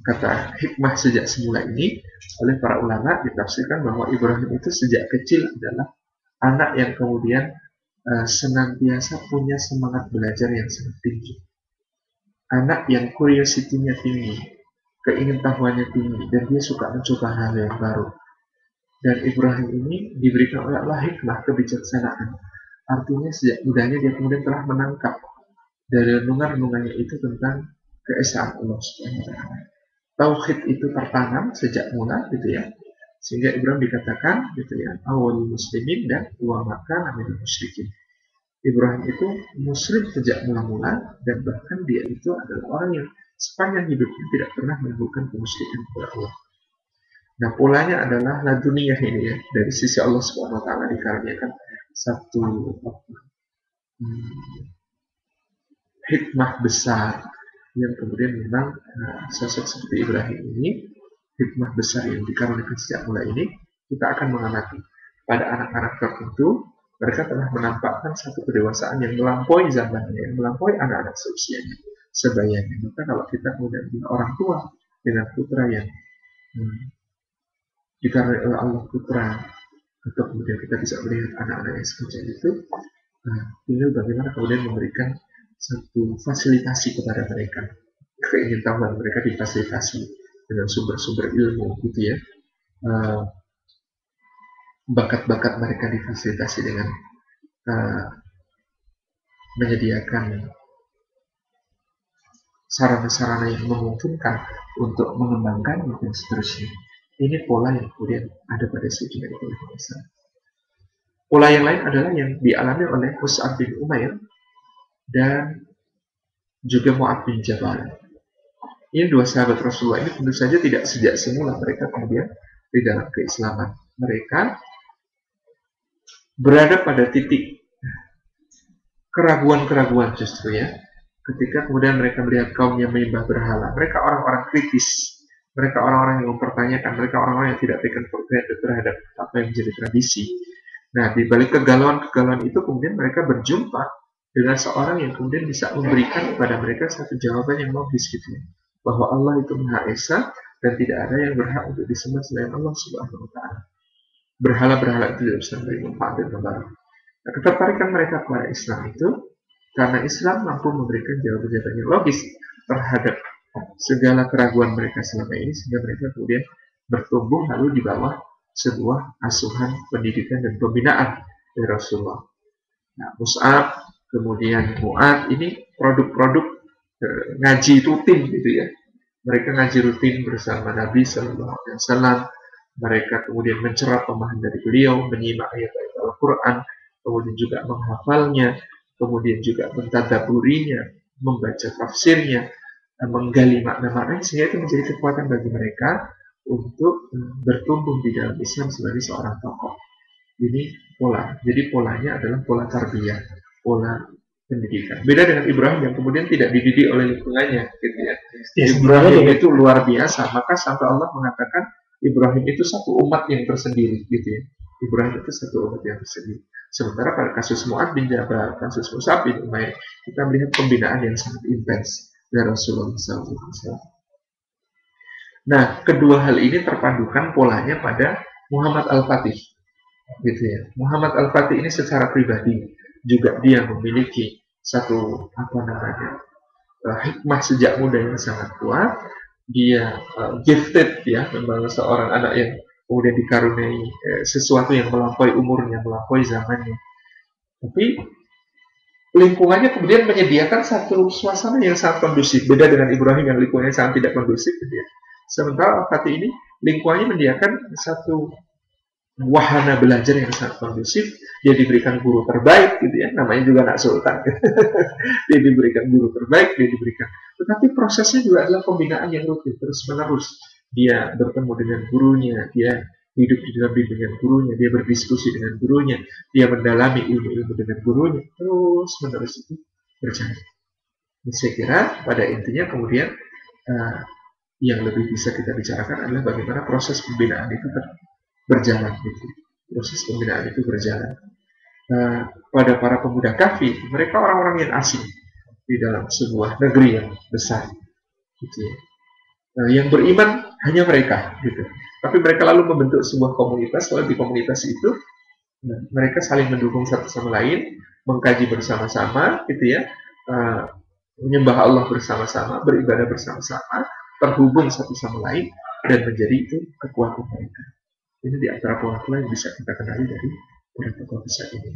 Kata hikmah sejak semula ini oleh para ulama ditafsirkan bahwa Ibrahim itu sejak kecil adalah anak yang kemudian senantiasa punya semangat belajar yang sangat tinggi, anak yang curiosity-nya tinggi, keingintahuannya tinggi, dan dia suka mencoba hal yang baru. Dan Ibrahim ini diberikan oleh Allah hikmah, kebijaksanaan. Artinya sejak mudanya dia kemudian telah menangkap dari renungan-renungannya itu tentang keesaan Allah Subhanahu wa Ta'ala. Tauhid itu tertanam sejak mula, gitu ya. Sehingga Ibrahim dikatakan, gitu ya, awal muslimin dan wa maka minal musyrikin. Ibrahim itu muslim sejak mula-mula, dan bahkan dia itu adalah orang yang sepanjang hidupnya tidak pernah melakukan kemusyrikan kepada Allah. Nah, polanya adalah laduniyah ini ya, dari sisi Allah Subhanahu wa Ta'ala dikaruniakan satu hikmah besar yang kemudian memang sosok seperti Ibrahim ini, hikmah besar yang dikaruniakan sejak mulai ini, kita akan mengamati pada anak-anak tertentu. Mereka telah menampakkan satu kedewasaan yang melampaui zamannya, yang melampaui anak-anak seusianya, sebayanya. Maka kalau kita kemudian punya orang tua dengan putra yang dikaruniai oleh Allah putra, atau kemudian kita bisa melihat anak-anak yang semacam itu, tinggal bagaimana kemudian memberikan satu fasilitasi kepada mereka, keingintahuan mereka difasilitasi dengan sumber-sumber ilmu, gitu ya. Bakat-bakat mereka difasilitasi dengan menyediakan sarana-sarana yang memungkinkan untuk mengembangkan dan seterusnya. Ini pola yang kemudian ada pada Sayyidina Ibrahim AS. Pola yang lain adalah yang dialami oleh Mus'ab bin Umair dan juga Mu'adz bin Jabal. Ini dua sahabat Rasulullah ini tentu saja tidak sejak semula mereka kemudian di dalam keislaman. Mereka berada pada titik keraguan-keraguan justru ya. Ketika kemudian mereka melihat kaumnya menyembah berhala, mereka orang-orang kritis, mereka orang-orang yang mempertanyakan, mereka orang-orang yang tidak taken for granted terhadap apa yang menjadi tradisi. Nah, di balik kegalauan-kegalauan itu kemudian mereka berjumpa dengan seorang yang kemudian bisa memberikan kepada mereka satu jawaban yang logis gitu ya, bahwa Allah itu Maha Esa dan tidak ada yang berhak untuk disembah selain Allah Subhanahu wa taala. Berhala-berhala itu tidak bisa memberi manfaat dan melarang. Nah, ketertarikan mereka kepada Islam itu karena Islam mampu memberikan jawaban-jawaban yang logis terhadap segala keraguan mereka selama ini, sehingga mereka kemudian bertumbuh lalu di bawah sebuah asuhan pendidikan dan pembinaan dari Rasulullah. Nah, Mus'ab, kemudian Mu'ad, ini produk-produk ngaji rutin gitu ya. Mereka ngaji rutin bersama Nabi Sallallahu Alaihi Wasallam. Mereka kemudian mencerap pemahaman dari beliau, menyimak ayat-ayat Al-Quran, kemudian juga menghafalnya, kemudian juga mentadaburinya, membaca tafsirnya, menggali makna-makna, sehingga itu menjadi kekuatan bagi mereka untuk bertumbuh di dalam Islam sebagai seorang tokoh. Ini pola. Jadi polanya adalah pola tarbiyah, pola pendidikan. Beda dengan Ibrahim yang kemudian tidak dididik oleh lingkungannya, gitu ya. Ibrahim itu luar biasa. Maka sampai Allah mengatakan Ibrahim itu satu umat yang tersendiri, gitu ya. Ibrahim itu satu umat yang tersendiri. Sementara pada kasus Mu'ad bin Jabal, kasus Mus'ab bin Umair, kita melihat pembinaan yang sangat intens dari Rasulullah SAW. Nah, kedua hal ini terpadukan polanya pada Muhammad Al-Fatih, gitu ya. Muhammad Al-Fatih ini secara pribadi juga dia memiliki satu hikmah sejak muda yang sangat kuat. Dia gifted ya, memang seorang anak yang kemudian dikaruniai sesuatu yang melampaui umurnya, melampaui zamannya. Tapi lingkungannya kemudian menyediakan satu suasana yang sangat kondusif. Beda dengan Ibrahim yang lingkungannya sangat tidak kondusif, gitu ya. Sementara Al-Fatih ini lingkungannya menyediakan satu wahana belajar yang sangat kondusif. Dia diberikan guru terbaik, gitu ya, namanya juga anak sultan. Dia diberikan guru terbaik, dia diberikan. Tetapi prosesnya juga adalah pembinaan yang rutin, terus menerus. Dia bertemu dengan gurunya, dia hidup di dalam bimbingan gurunya, dia berdiskusi dengan gurunya, dia mendalami ilmu-ilmu dengan gurunya, terus menerus itu berjalan. Dan saya kira pada intinya kemudian yang lebih bisa kita bicarakan adalah bagaimana proses pembinaan itu berjalan, gitu. Proses pembinaan itu berjalan. Pada para pemuda kafir, mereka orang-orang yang asing di dalam sebuah negeri yang besar, gitu ya. Yang beriman hanya mereka, gitu. Tapi mereka lalu membentuk sebuah komunitas. Lalu di komunitas itu mereka saling mendukung satu sama lain, mengkaji bersama-sama, gitu ya, menyembah Allah bersama-sama, beribadah bersama-sama, terhubung satu sama lain, dan menjadi itu kekuatan mereka. Ini di antara pola-pola yang bisa kita kenali dari para tokoh besar ini.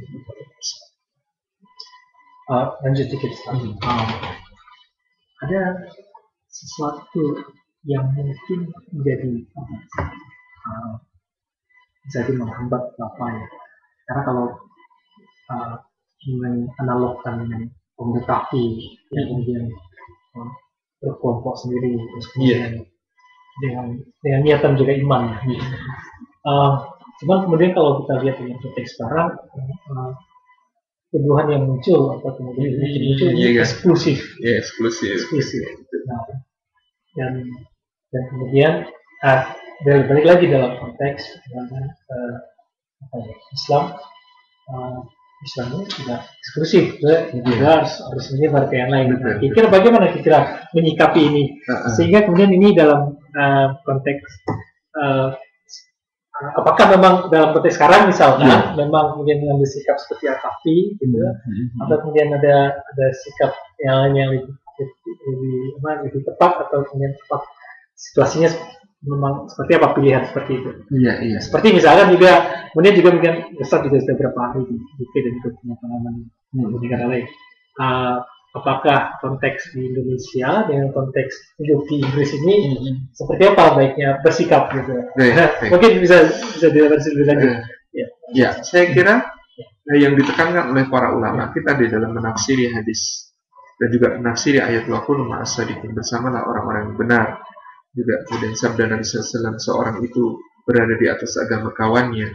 Lanjut dikit. Ada sesuatu yang mungkin menjadi jadi menghambat apa ya? Karena kalau menganalogkan dengan pemuda kafir yang kemudian berkelompok sendiri, terus kemudian dengan niatan juga iman. Cuman kemudian kalau kita lihat dengan konteks sekarang, tuduhan yang muncul atau kemudian muncul eksklusif. Nah, dan kemudian balik lagi dalam konteks Islam itu tidak eksklusif, juga harus menyebar ke yang lain. Kira bagaimana kira menyikapi ini sehingga kemudian ini dalam konteks apakah memang dalam konteks sekarang misalnya memang kemudian mengambil sikap seperti Al-Kafi gitu, atau kemudian ada sikap yang lebih tepat, atau kemudian tepat situasinya memang seperti apa pilihan seperti itu. Iya. Seperti misalkan juga kemudian juga mungkin Ustaz juga sudah beberapa hari di UK dan juga punya pengalaman di negara lain. Apakah konteks di Indonesia dengan konteks hidup di Inggris ini seperti apa baiknya bersikap gitu? Mungkin bisa dilakukan lebih lanjut. Ya, saya kira yang ditekankan oleh para ulama kita di dalam menafsiri hadis dan juga menafsiri ayat waqul ma'as-sadiqin, bersamalah orang-orang yang benar. Juga kemudian sabda Nabi SAW, seorang itu berada di atas agama kawannya,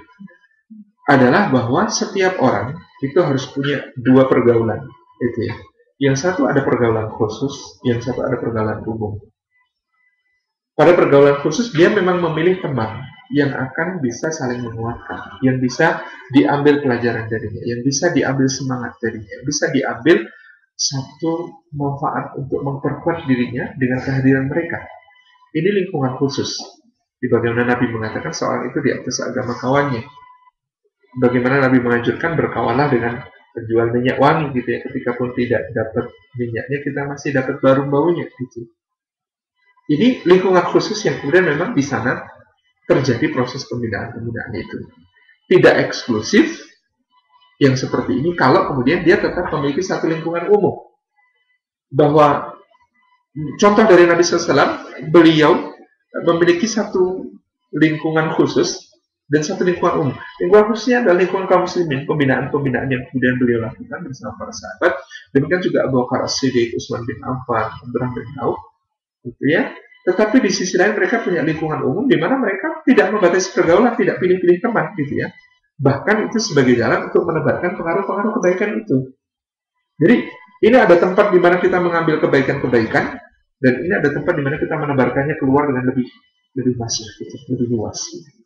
adalah bahwa setiap orang itu harus punya dua pergaulan, itu ya. Yang satu ada pergaulan khusus, yang satu ada pergaulan umum. Pada pergaulan khusus dia memang memilih teman, yang akan bisa saling menguatkan, yang bisa diambil pelajaran darinya, yang bisa diambil semangat darinya, yang bisa diambil satu manfaat untuk memperkuat dirinya dengan kehadiran mereka. Ini lingkungan khusus. Di bagaimana Nabi mengatakan soal itu di atas agama kawannya. Bagaimana Nabi menganjurkan berkawanlah dengan penjual minyak wangi gitu ya. Ketika pun tidak dapat minyaknya, kita masih dapat baru baunya gitu. Ini lingkungan khusus yang kemudian memang di sana terjadi proses pembinaan itu. Tidak eksklusif yang seperti ini kalau kemudian dia tetap memiliki satu lingkungan umum. Bahwa contoh dari Nabi SAW, beliau memiliki satu lingkungan khusus dan satu lingkungan umum. Lingkungan khususnya adalah lingkungan kaum muslimin, pembinaan-pembinaan yang kemudian beliau lakukan bersama para sahabat. Demikian juga Abu Bakar As-Siddiq, Utsman bin Affan, Abdurrahman bin Auf, gitu ya. Tetapi di sisi lain mereka punya lingkungan umum di mana mereka tidak membatasi pergaulan, tidak pilih-pilih teman, gitu ya. Bahkan itu sebagai jalan untuk menebarkan pengaruh-pengaruh kebaikan itu. Jadi ini ada tempat di mana kita mengambil kebaikan-kebaikan, dan ini ada tempat di mana kita menebarkannya keluar dengan lebih masif, gitu, lebih luas. Gitu.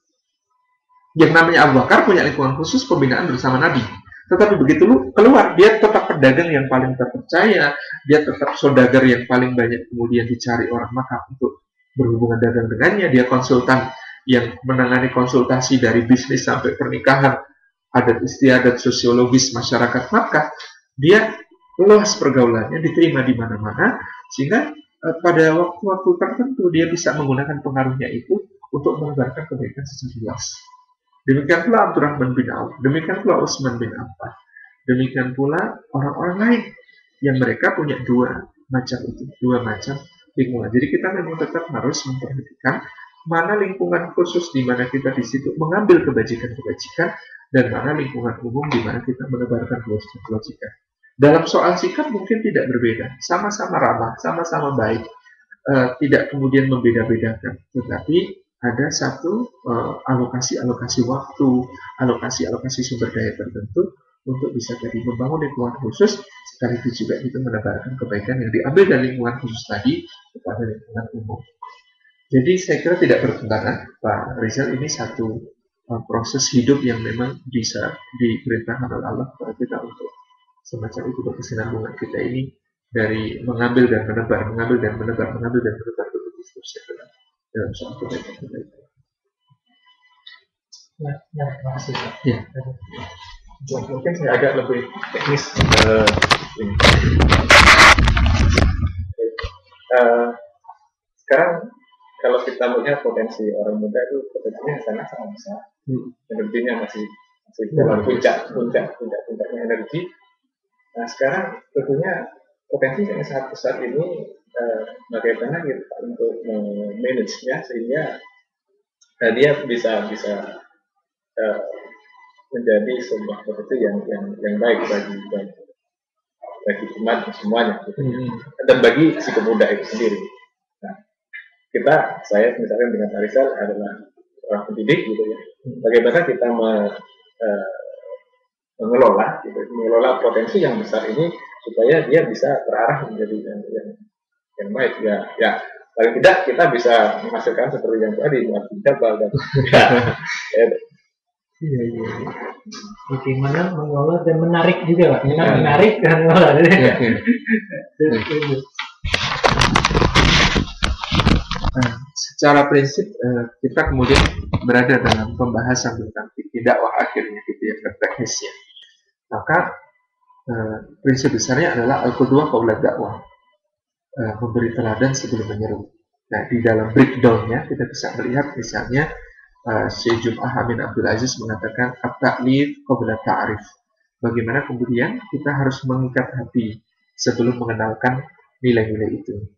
Yang namanya Abu Bakar punya lingkungan khusus pembinaan bersama Nabi. Tetapi begitu keluar, dia tetap pedagang yang paling terpercaya, dia tetap saudagar yang paling banyak kemudian dicari orang Makkah untuk berhubungan dagang dengannya, dia konsultan yang menangani konsultasi dari bisnis sampai pernikahan, adat istiadat, sosiologis masyarakat Makkah. Dia luas pergaulannya, diterima di mana-mana, sehingga pada waktu-waktu tertentu dia bisa menggunakan pengaruhnya itu untuk menebarkan kebaikan secara luas. Demikian pula Abdurrahman bin Auf, demikian pula Utsman bin Affan, demikian pula orang-orang lain yang mereka punya dua macam lingkungan. Jadi kita memang tetap harus memperhatikan mana lingkungan khusus di mana kita di situ mengambil kebajikan-kebajikan dan mana lingkungan umum di mana kita menebarkan kebajikan. Dalam soal sikap mungkin tidak berbeda, sama-sama ramah, sama-sama baik, tidak kemudian membeda-bedakan, tetapi ada satu alokasi waktu, alokasi sumber daya tertentu untuk bisa tadi membangun lingkungan khusus, sekaligus juga itu menebarkan kebaikan yang diambil dari lingkungan khusus tadi kepada lingkungan umum. Jadi saya kira tidak bertentangan, Pak Rizal, ini satu proses hidup yang memang bisa diperintahkan oleh Allah kepada kita untuk semacam itu berkesinambungan kita ini dari mengambil dan menebar, begitu seterusnya dalam soal kebaikan. Ya, terima kasih. Ya. Mungkin saya agak lebih teknis. Sekarang kalau kita melihat potensi orang muda itu potensinya sangat besar. Energinya masih dalam puncaknya energi. Nah sekarang tentunya potensi yang sangat besar ini bagaimana kita untuk manage-nya sehingga dia bisa menjadi sebuah potensi yang baik bagi umat semuanya gitu. Dan bagi si pemuda itu sendiri. Nah, saya misalkan dengan Rizal adalah orang pendidik gitu ya. Bagaimana kita mengelola potensi yang besar ini supaya dia bisa terarah menjadi yang baik ya paling tidak kita bisa menghasilkan seperti yang tadi buat jabal dan bagaimana mengelola dan menarik juga Pak, menarik dan mengelola. Secara prinsip kita kemudian berada dalam pembahasan tentang fikih dakwah akhirnya gitu ya, teknisnya. Maka prinsip besarnya adalah al-qudwah qabla dakwah, memberi teladan sebelum menyeru. Nah di dalam breakdownnya kita bisa melihat misalnya Syekh Jum'ah Amin Abdul Aziz mengatakan at-ta'lif qabla ta'rif. Bagaimana kemudian kita harus mengikat hati sebelum mengenalkan nilai-nilai itu.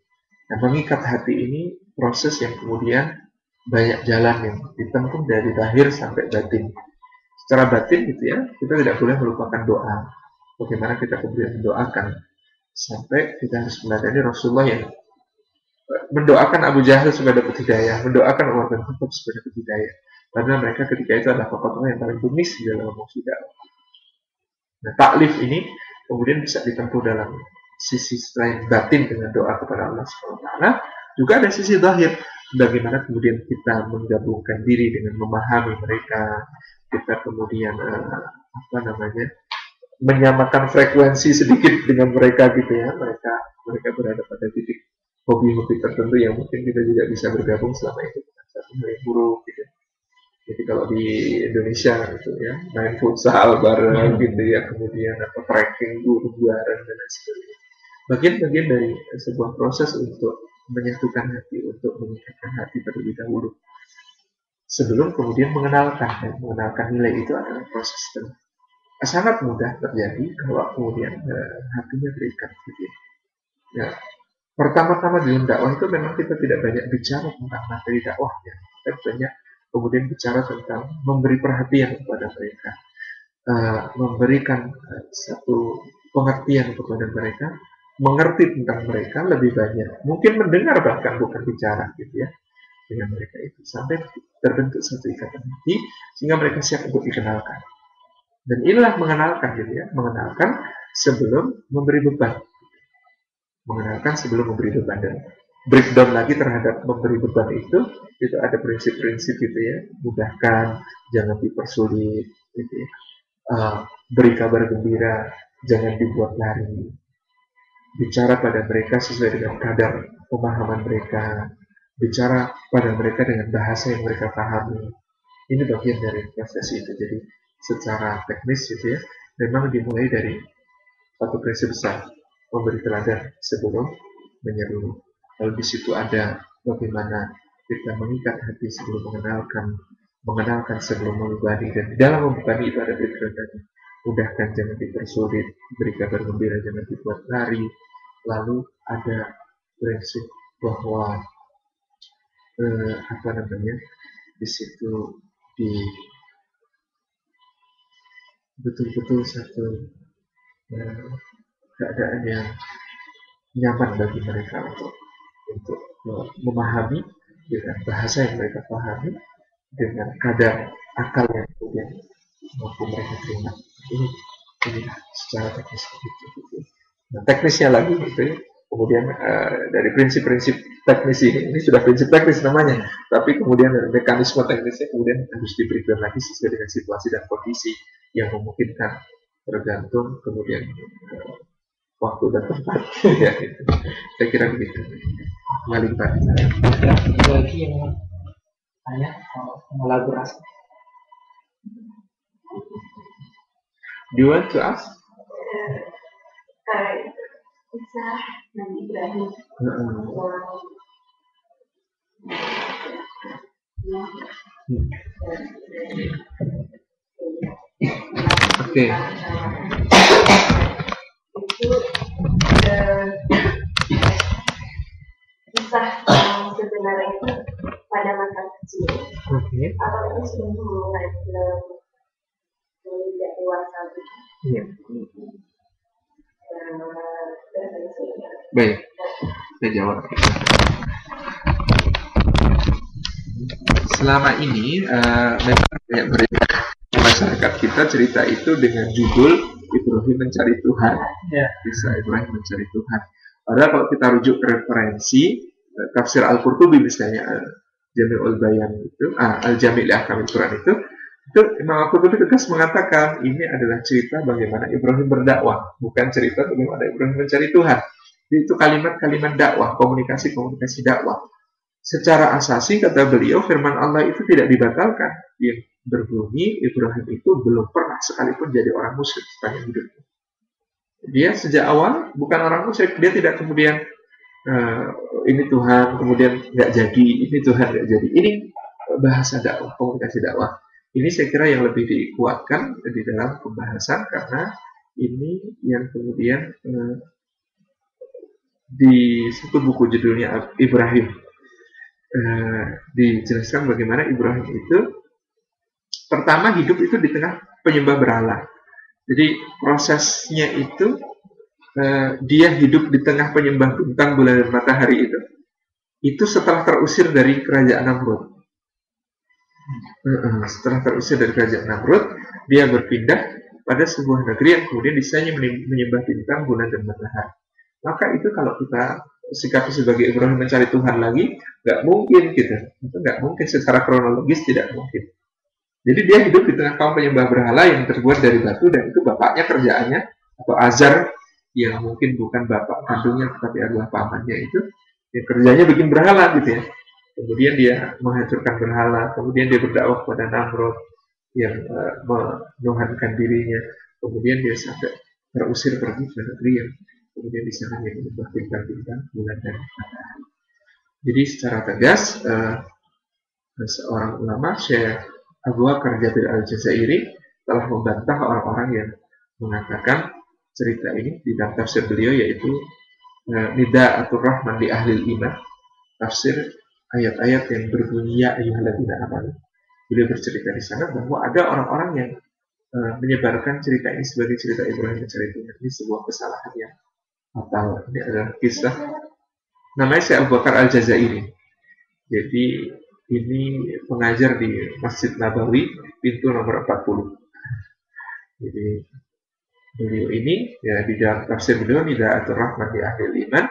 Nah mengikat hati ini proses yang kemudian banyak jalan yang ditempuh dari lahir sampai batin. Secara batin gitu ya, kita tidak boleh melupakan doa. Bagaimana kita kemudian mendoakan sampai kita harus meladani Rasulullah yang mendoakan Abu Jahal supaya dapat hidayah, mendoakan Umar bin Khattab supaya dapat hidayah. Karena mereka ketika itu adalah tokoh-tokoh yang paling kumis di dalam ngomong dakwah. Nah, taklif ini kemudian bisa ditempuh dalam sisi selain batin dengan doa kepada Allah SWT. Juga ada sisi zahir. bagaimana kemudian kita menggabungkan diri dengan memahami mereka, kita kemudian menyamakan frekuensi sedikit dengan mereka gitu ya, mereka berada pada titik hobi-hobi tertentu yang mungkin kita juga bisa bergabung selama itu bukan satu hal yang buruk gitu. Jadi kalau di Indonesia gitu ya, main futsal bareng gitu ya, kemudian trekking dulu bareng dan lain sebagainya. Bagian-bagian dari sebuah proses untuk menyatukan hati, untuk meningkatkan hati terlebih dahulu. Sebelum kemudian mengenalkan nilai itu adalah proses yang sangat mudah terjadi kalau kemudian hatinya terikat gitu ya. Ya, pertama-tama dalam dakwah itu memang kita tidak banyak bicara tentang materi dakwah ya. Kita banyak kemudian bicara tentang memberi perhatian kepada mereka, memberikan satu pengertian kepada mereka, mengerti tentang mereka lebih banyak, mungkin mendengar bahkan bukan bicara gitu ya dengan mereka itu, sampai terbentuk satu ikatan hati sehingga mereka siap untuk dikenalkan. Dan inilah mengenalkan gitu ya, mengenalkan sebelum memberi beban, mengenalkan sebelum memberi beban. Dan breakdown lagi terhadap memberi beban itu ada prinsip-prinsip gitu ya, mudahkan, jangan dipersulit gitu ya, beri kabar gembira, jangan dibuat lari, bicara pada mereka sesuai dengan kadar pemahaman mereka, bicara pada mereka dengan bahasa yang mereka pahami. Ini bagian dari proses itu. Jadi secara teknis gitu ya, memang dimulai dari satu prinsip besar, memberi teladan sebelum menyeru. Lalu di situ ada bagaimana kita mengikat hati sebelum mengenalkan sebelum membebani, dan di dalam membebani itu ada background, mudahkan jangan dipersulit, beri kabar gembira jangan dibuat lari. Lalu ada prinsip bahwa di situ di betul-betul satu keadaan yang nyaman bagi mereka untuk memahami dengan bahasa yang mereka pahami, dengan kadar akal yang kemudian mampu mereka terima. Ini secara teknis gitu. Nah, teknisnya lagi gitu ya. Kemudian dari prinsip-prinsip teknis ini sudah prinsip teknis namanya, tapi kemudian mekanisme teknisnya kemudian harus diberikan lagi sesuai dengan situasi dan kondisi yang memungkinkan, tergantung kemudian waktu dan tempat. Ya, gitu. Saya kira begitu. Kembali Pak. Ada lagi yang tanya soal mengelaborasi. Do you want to ask? Kisah Nabi Ibrahim. Oke. Itu kisah yang sebenarnya itu pada masa kecil. Atau itu sudah mulai tidak dewasa gitu. Iya. Baik, saya jawab. Selama ini memang banyak beredar di masyarakat kita cerita itu dengan judul Ibrahim mencari Tuhan. Kisah Ibrahim mencari Tuhan. Padahal kalau kita rujuk ke referensi tafsir Al-Qurtubi misalnya, Jami'ul Bayan itu, Al-Jami' li Ahkamil Quran itu Imam Al-Qurtubi tegas mengatakan ini adalah cerita bagaimana Ibrahim berdakwah, bukan cerita bagaimana Ibrahim mencari Tuhan. Itu kalimat-kalimat dakwah, komunikasi dakwah. Secara asasi kata beliau, firman Allah itu tidak dibatalkan. Yang berbunyi Ibrahim itu belum pernah sekalipun jadi orang musyrik sepanjang hidupnya. Dia sejak awal bukan orang musyrik, dia tidak kemudian ini Tuhan kemudian nggak jadi, ini Tuhan nggak jadi. Ini bahasa dakwah, komunikasi dakwah. Ini saya kira yang lebih dikuatkan di dalam pembahasan, karena ini yang kemudian di satu buku judulnya Ibrahim dijelaskan bagaimana Ibrahim itu pertama hidup itu di tengah penyembah berhala. Jadi prosesnya itu dia hidup di tengah penyembah bintang, bulan dan matahari itu setelah terusir dari kerajaan Namrud. Setelah terusir dari kerajaan Namrud, dia berpindah pada sebuah negeri yang kemudian desainnya menyembah bintang, bulan dan matahari. Maka itu kalau kita sikapi sebagai Ibrahim mencari Tuhan lagi, nggak mungkin gitu. Itu nggak mungkin secara kronologis, tidak mungkin. Jadi dia hidup di tengah kaum penyembah berhala yang terbuat dari batu, dan itu bapaknya kerjaannya, atau Azar, yang mungkin bukan bapak kandungnya tetapi adalah pamannya itu, yang kerjanya bikin berhala gitu ya. Kemudian dia menghancurkan berhala, kemudian dia berdakwah kepada Namrud yang menuhankan dirinya, kemudian dia sampai terusir pergi ke negeri yang kemudian di sana dia menyembah bintang-bintang, bulan dan matahari. Jadi secara tegas seorang ulama, Syekh Abu Bakar Jabir Al-Jazairi, telah membantah orang-orang yang mengatakan cerita ini di dalam tafsir beliau, yaitu Nida'atul Rahman di Ahlil Iman, tafsir ayat-ayat yang berbunyi ya ayyuhalladzina amanu. Beliau bercerita di sana bahwa ada orang-orang yang menyebarkan cerita ini sebagai cerita Ibrahim mencari Tuhan. Ini sebuah kesalahan yang fatal. Ini adalah kisah, namanya Syekh Abu Bakar Al-Jazairi. Jadi ini pengajar di Masjid Nabawi, pintu nomor 40. Jadi beliau ini ya di dalam tafsir beliau Nida'atul Rahman di Ahlil Iman,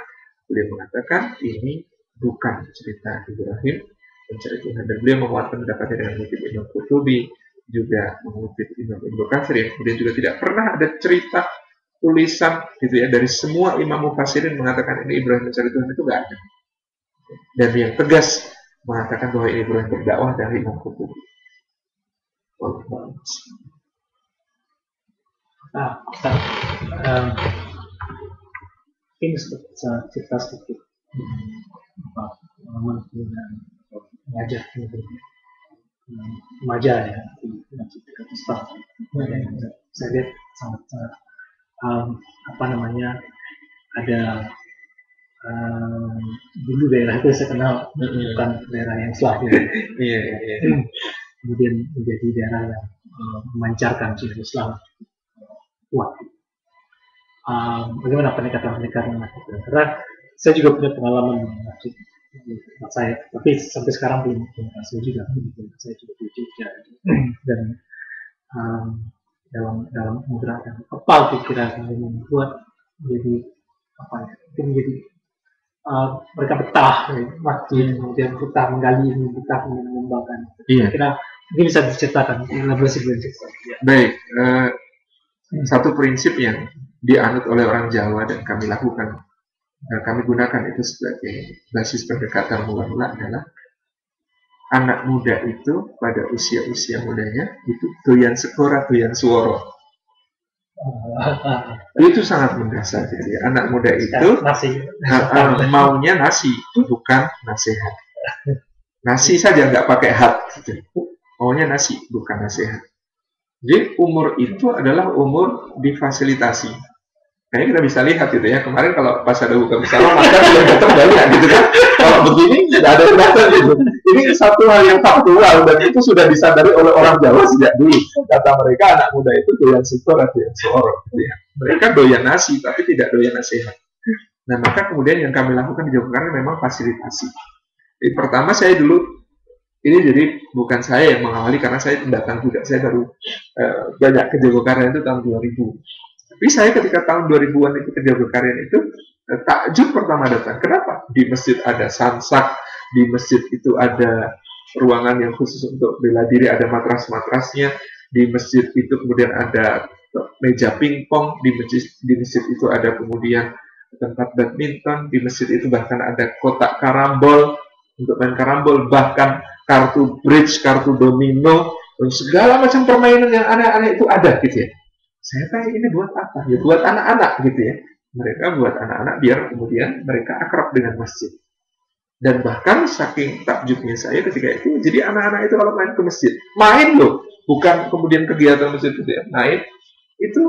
beliau mengatakan ini bukan cerita Ibrahim mencari Tuhan, dan beliau menguatkan pendapatnya dengan mengutip Imam Qurtubi, juga mengutip Imam Ibnu Katsir, yang kemudian juga tidak pernah ada cerita tulisan gitu ya dari semua imam mufassirin mengatakan ini Ibrahim mencari Tuhan, itu nggak ada. Dan yang tegas mengatakan bahwa ini Ibrahim berdakwah dari Imam Qurtubi. Ini cerita sedikit pengalaman dengan mengajar remaja ya di Masjid Islam. Saya lihat sangat ada dulu daerah itu saya kenal bukan daerah yang Islam ya. Kemudian menjadi daerah yang memancarkan ciri Islam kuat. Bagaimana pendekatan-pendekatan karena saya juga punya pengalaman masjid saya, tapi sampai sekarang belum berhasil juga. Saya juga di Jogja dan dalam menggerakkan apa pikiran yang membuat menjadi menjadi mereka betah masjid, kemudian betah menggali ini, betah mengembangkan. Kira ini bisa diceritakan elaborasi beliau. Baik, satu prinsip yang dianut oleh orang Jawa dan kami lakukan, kami gunakan itu sebagai basis pendekatan mula-mula adalah anak muda itu pada usia-usia mudanya itu doyan sekora, doyan suworo. Itu sangat mendasar. Jadi anak muda itu maunya nasi, bukan nasihat. Nasi saja nggak pakai hat. Gitu. Maunya nasi, bukan nasihat. Jadi umur itu adalah umur difasilitasi. Kayaknya kita bisa lihat gitu ya, kemarin kalau pas ada buka bersama maka dia datang banyak gitu kan. Kalau begini tidak ada yang datang gitu. Ini satu hal yang faktual dan itu sudah disadari oleh orang Jawa sejak dulu. Kata mereka anak muda itu doyan syukur, doyan suara gitu ya. Mereka doyan nasi tapi tidak doyan nasihat. Nah maka kemudian yang kami lakukan di Yogyakarta memang fasilitasi. Jadi, pertama saya dulu ini jadi bukan saya yang mengawali karena saya pendatang juga. Saya baru banyak ke Jogjakarta itu tahun 2000. Tapi saya ketika tahun 2000-an itu ke Jogjakarta itu takjub pertama datang. Kenapa? Di masjid ada samsak, di masjid itu ada ruangan yang khusus untuk bela diri, ada matras-matrasnya. Di masjid itu kemudian ada meja pingpong, di masjid itu ada kemudian tempat badminton, di masjid itu bahkan ada kotak karambol untuk main karambol, bahkan kartu bridge, kartu domino, dan segala macam permainan yang aneh-aneh itu ada gitu ya. Saya tanya ini buat apa? Ya buat anak-anak gitu ya. Mereka buat anak-anak biar kemudian mereka akrab dengan masjid. Dan bahkan saking takjubnya saya ketika itu, jadi anak-anak itu kalau main ke masjid, main loh, bukan kemudian kegiatan masjid itu ya, main itu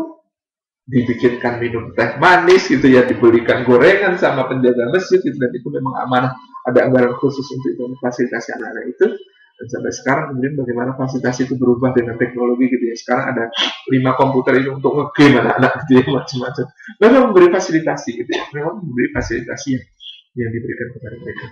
dibikinkan minum teh manis gitu ya, dibelikan gorengan sama penjaga masjid gitu, dan itu memang amanah, ada anggaran khusus untuk itu memfasilitasi anak-anak itu. Dan sampai sekarang kemudian bagaimana fasilitasi itu berubah dengan teknologi gitu ya. Sekarang ada 5 komputer itu untuk nge-game anak-anak gitu ya, macam-macam. Memang memberi fasilitasi gitu ya, memang memberi fasilitasi yang diberikan kepada mereka.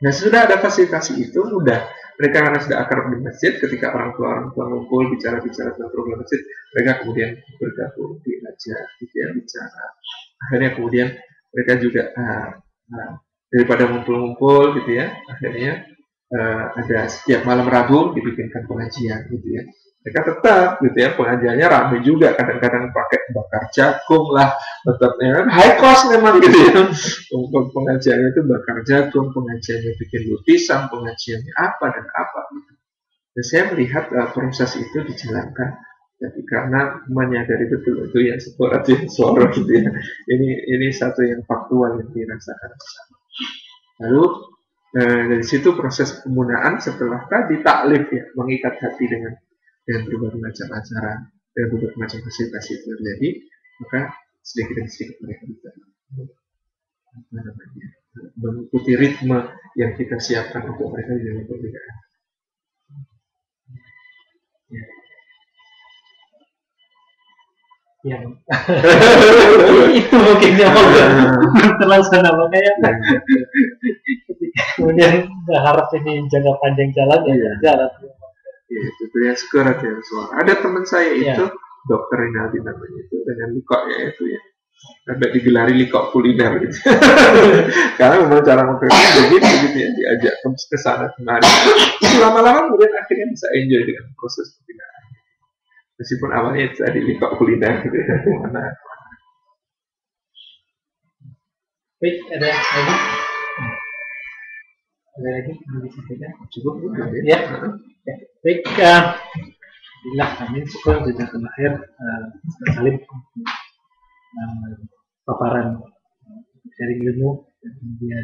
Nah sudah ada fasilitasi itu, mudah. Mereka karena sudah akrab di masjid, ketika orang tua ngumpul bicara-bicara tentang program masjid, mereka kemudian bergabung, diajak gitu ya, bicara. Akhirnya kemudian mereka juga Nah, daripada ngumpul-ngumpul gitu ya, akhirnya ada setiap malam Rabu dibikinkan pengajian gitu ya. Mereka tetap gitu ya, pengajiannya ramai juga, kadang-kadang pakai bakar jagung lah, tetap ya, high cost memang gitu ya. Untuk pengajiannya itu bakar jagung, pengajiannya bikin lukisan, pengajiannya apa dan apa gitu. Dan saya melihat proses itu dijalankan. Jadi karena menyadari betul itu yang sekolah yang suara gitu ya. Ini satu yang faktual yang dirasakan. Lalu dari situ proses penggunaan setelah tadi taklif ya, mengikat hati dengan berbagai macam acara, dengan berbagai macam fasilitasi itu terjadi, maka sedikit demi sedikit mereka bisa mengikuti ritme yang kita siapkan untuk mereka di dalam perbedaan. Ya. Itu mungkin yang terlaksana, makanya kemudian harap ini jangka panjang jalan ya jalan. Ya, itu ya sekurat ya suara. Ada teman saya itu dokter Rinaldi namanya itu dengan likok ya itu ya. Ada digelari likok kuliner gitu. Karena memang cara memperbaiki begitu ya, diajak ke sana kemari. Itu lama-lama kemudian akhirnya bisa enjoy dengan proses pembinaan. Meskipun awalnya itu tadi likok kuliner gitu ya. Baik, ada lagi? Ada lagi yang disampaikan? Cukup ya. Baik, alhamdulillah kami syukur sudah terakhir salim paparan sharing ilmu dan kemudian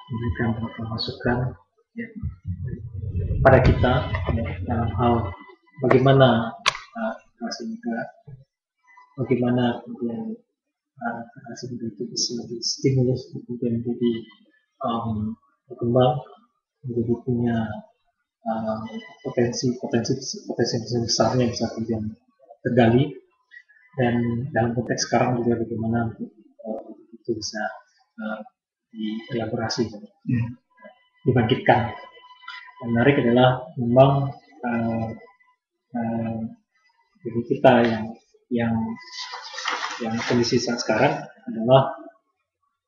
memberikan beberapa masukan ya, pada kita ya, dalam hal bagaimana bagaimana kemudian itu bisa lebih stimulus kemudian menjadi berkembang, menjadi punya potensi besarnya bisa kemudian tergali, dan dalam konteks sekarang juga bagaimana itu bisa dielaborasi, dibangkitkan. Yang menarik adalah memang bagi kita yang kondisi saat sekarang adalah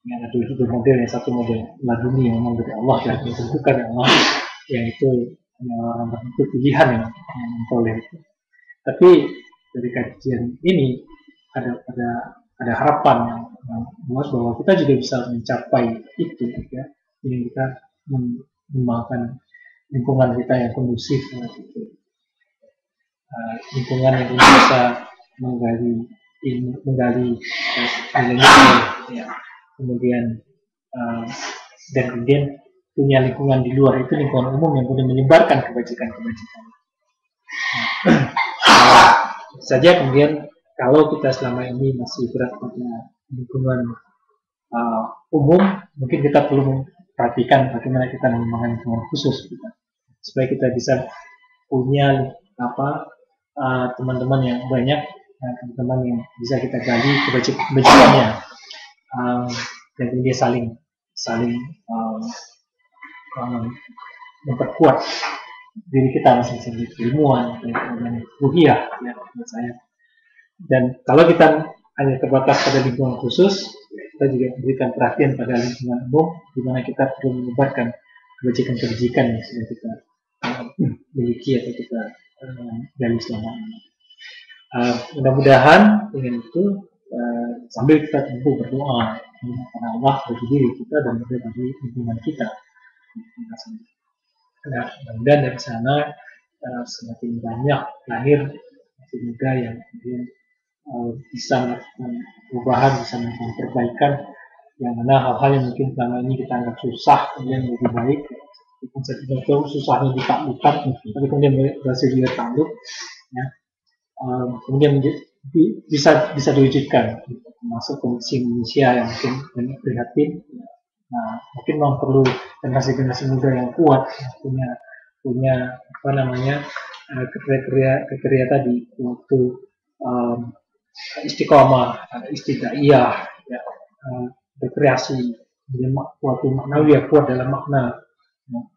yang ada dua model, yang satu model laduni yang memang dari Allah dan ditentukan Allah, yang itu orang tertentu pilihan yang memperoleh itu. Tapi dari kajian ini ada harapan yang bahwa kita juga bisa mencapai itu ya, yang kita mengembangkan lingkungan kita yang kondusif gitu. Lingkungan yang bisa menggali nilai-nilai ya. Kemudian dan kemudian punya lingkungan di luar itu, lingkungan umum yang kemudian menyebarkan kebajikan-kebajikan. Saja kemudian kalau kita selama ini masih berat pada lingkungan umum, mungkin kita perlu perhatikan bagaimana kita mengembangkan lingkungan khusus kita, supaya kita bisa punya teman-teman yang banyak, teman-teman yang bisa kita gali kebajikannya, dan kemudian saling memperkuat diri kita masing-masing, ilmuwan dan ruhiyah ya, menurut saya. Dan kalau kita hanya terbatas pada lingkungan khusus, kita juga memberikan perhatian pada lingkungan umum, di mana kita perlu menyebarkan kebajikan-kebajikan yang sudah kita miliki atau kita gali selama ini. Mudah-mudahan dengan itu sambil kita tentu berdoa kepada Allah bagi diri kita dan bagi lingkungan kita. Mudah-mudahan dari sana semakin banyak lahir masih muda yang kemudian bisa melakukan perubahan, bisa melakukan perbaikan, yang mana hal-hal yang mungkin selama ini kita anggap susah kemudian lebih baik, konsep itu susahnya ditaklukkan, tapi kemudian berhasil dia takluk ya. Kemudian bisa diwujudkan, termasuk kondisi Indonesia yang mungkin banyak prihatin. Nah, mungkin memang perlu generasi muda yang kuat, punya kriteria tadi, waktu istiqomah, istidaiyah, ya, rekreasi, waktu maknawi kuat dalam makna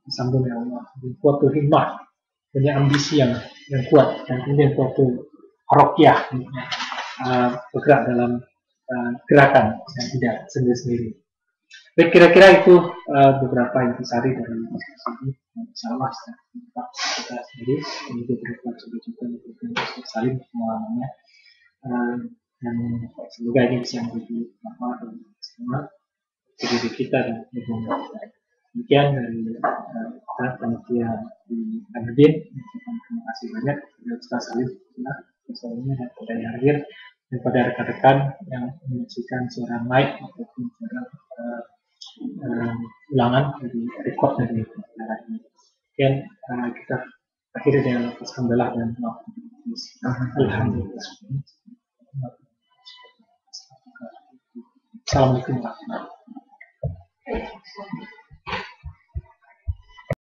disambung oleh Allah, waktu himmah, punya ambisi yang kuat, dan kemudian waktu harokyah, bergerak dalam gerakan yang tidak sendiri-sendiri. Baik, kira-kira itu beberapa intisari dari diskusi ini. Insyaallah kita sendiri ini beberapa coba-coba untuk saling pengalamannya, dan semoga ini bisa menjadi manfaat bagi semua diri kita dan lingkungan kita. Demikian dari panitia di Kanudin. Terima kasih banyak kepada Ustaz Salim dan pada yang hadir, dan pada rekan-rekan yang menyaksikan suara mic ataupun suara ulangan dari record dari acara ini. Kemudian kita akhiri dengan alhamdulillah dan alhamdulillah. Assalamualaikum warahmatullahi wabarakatuh.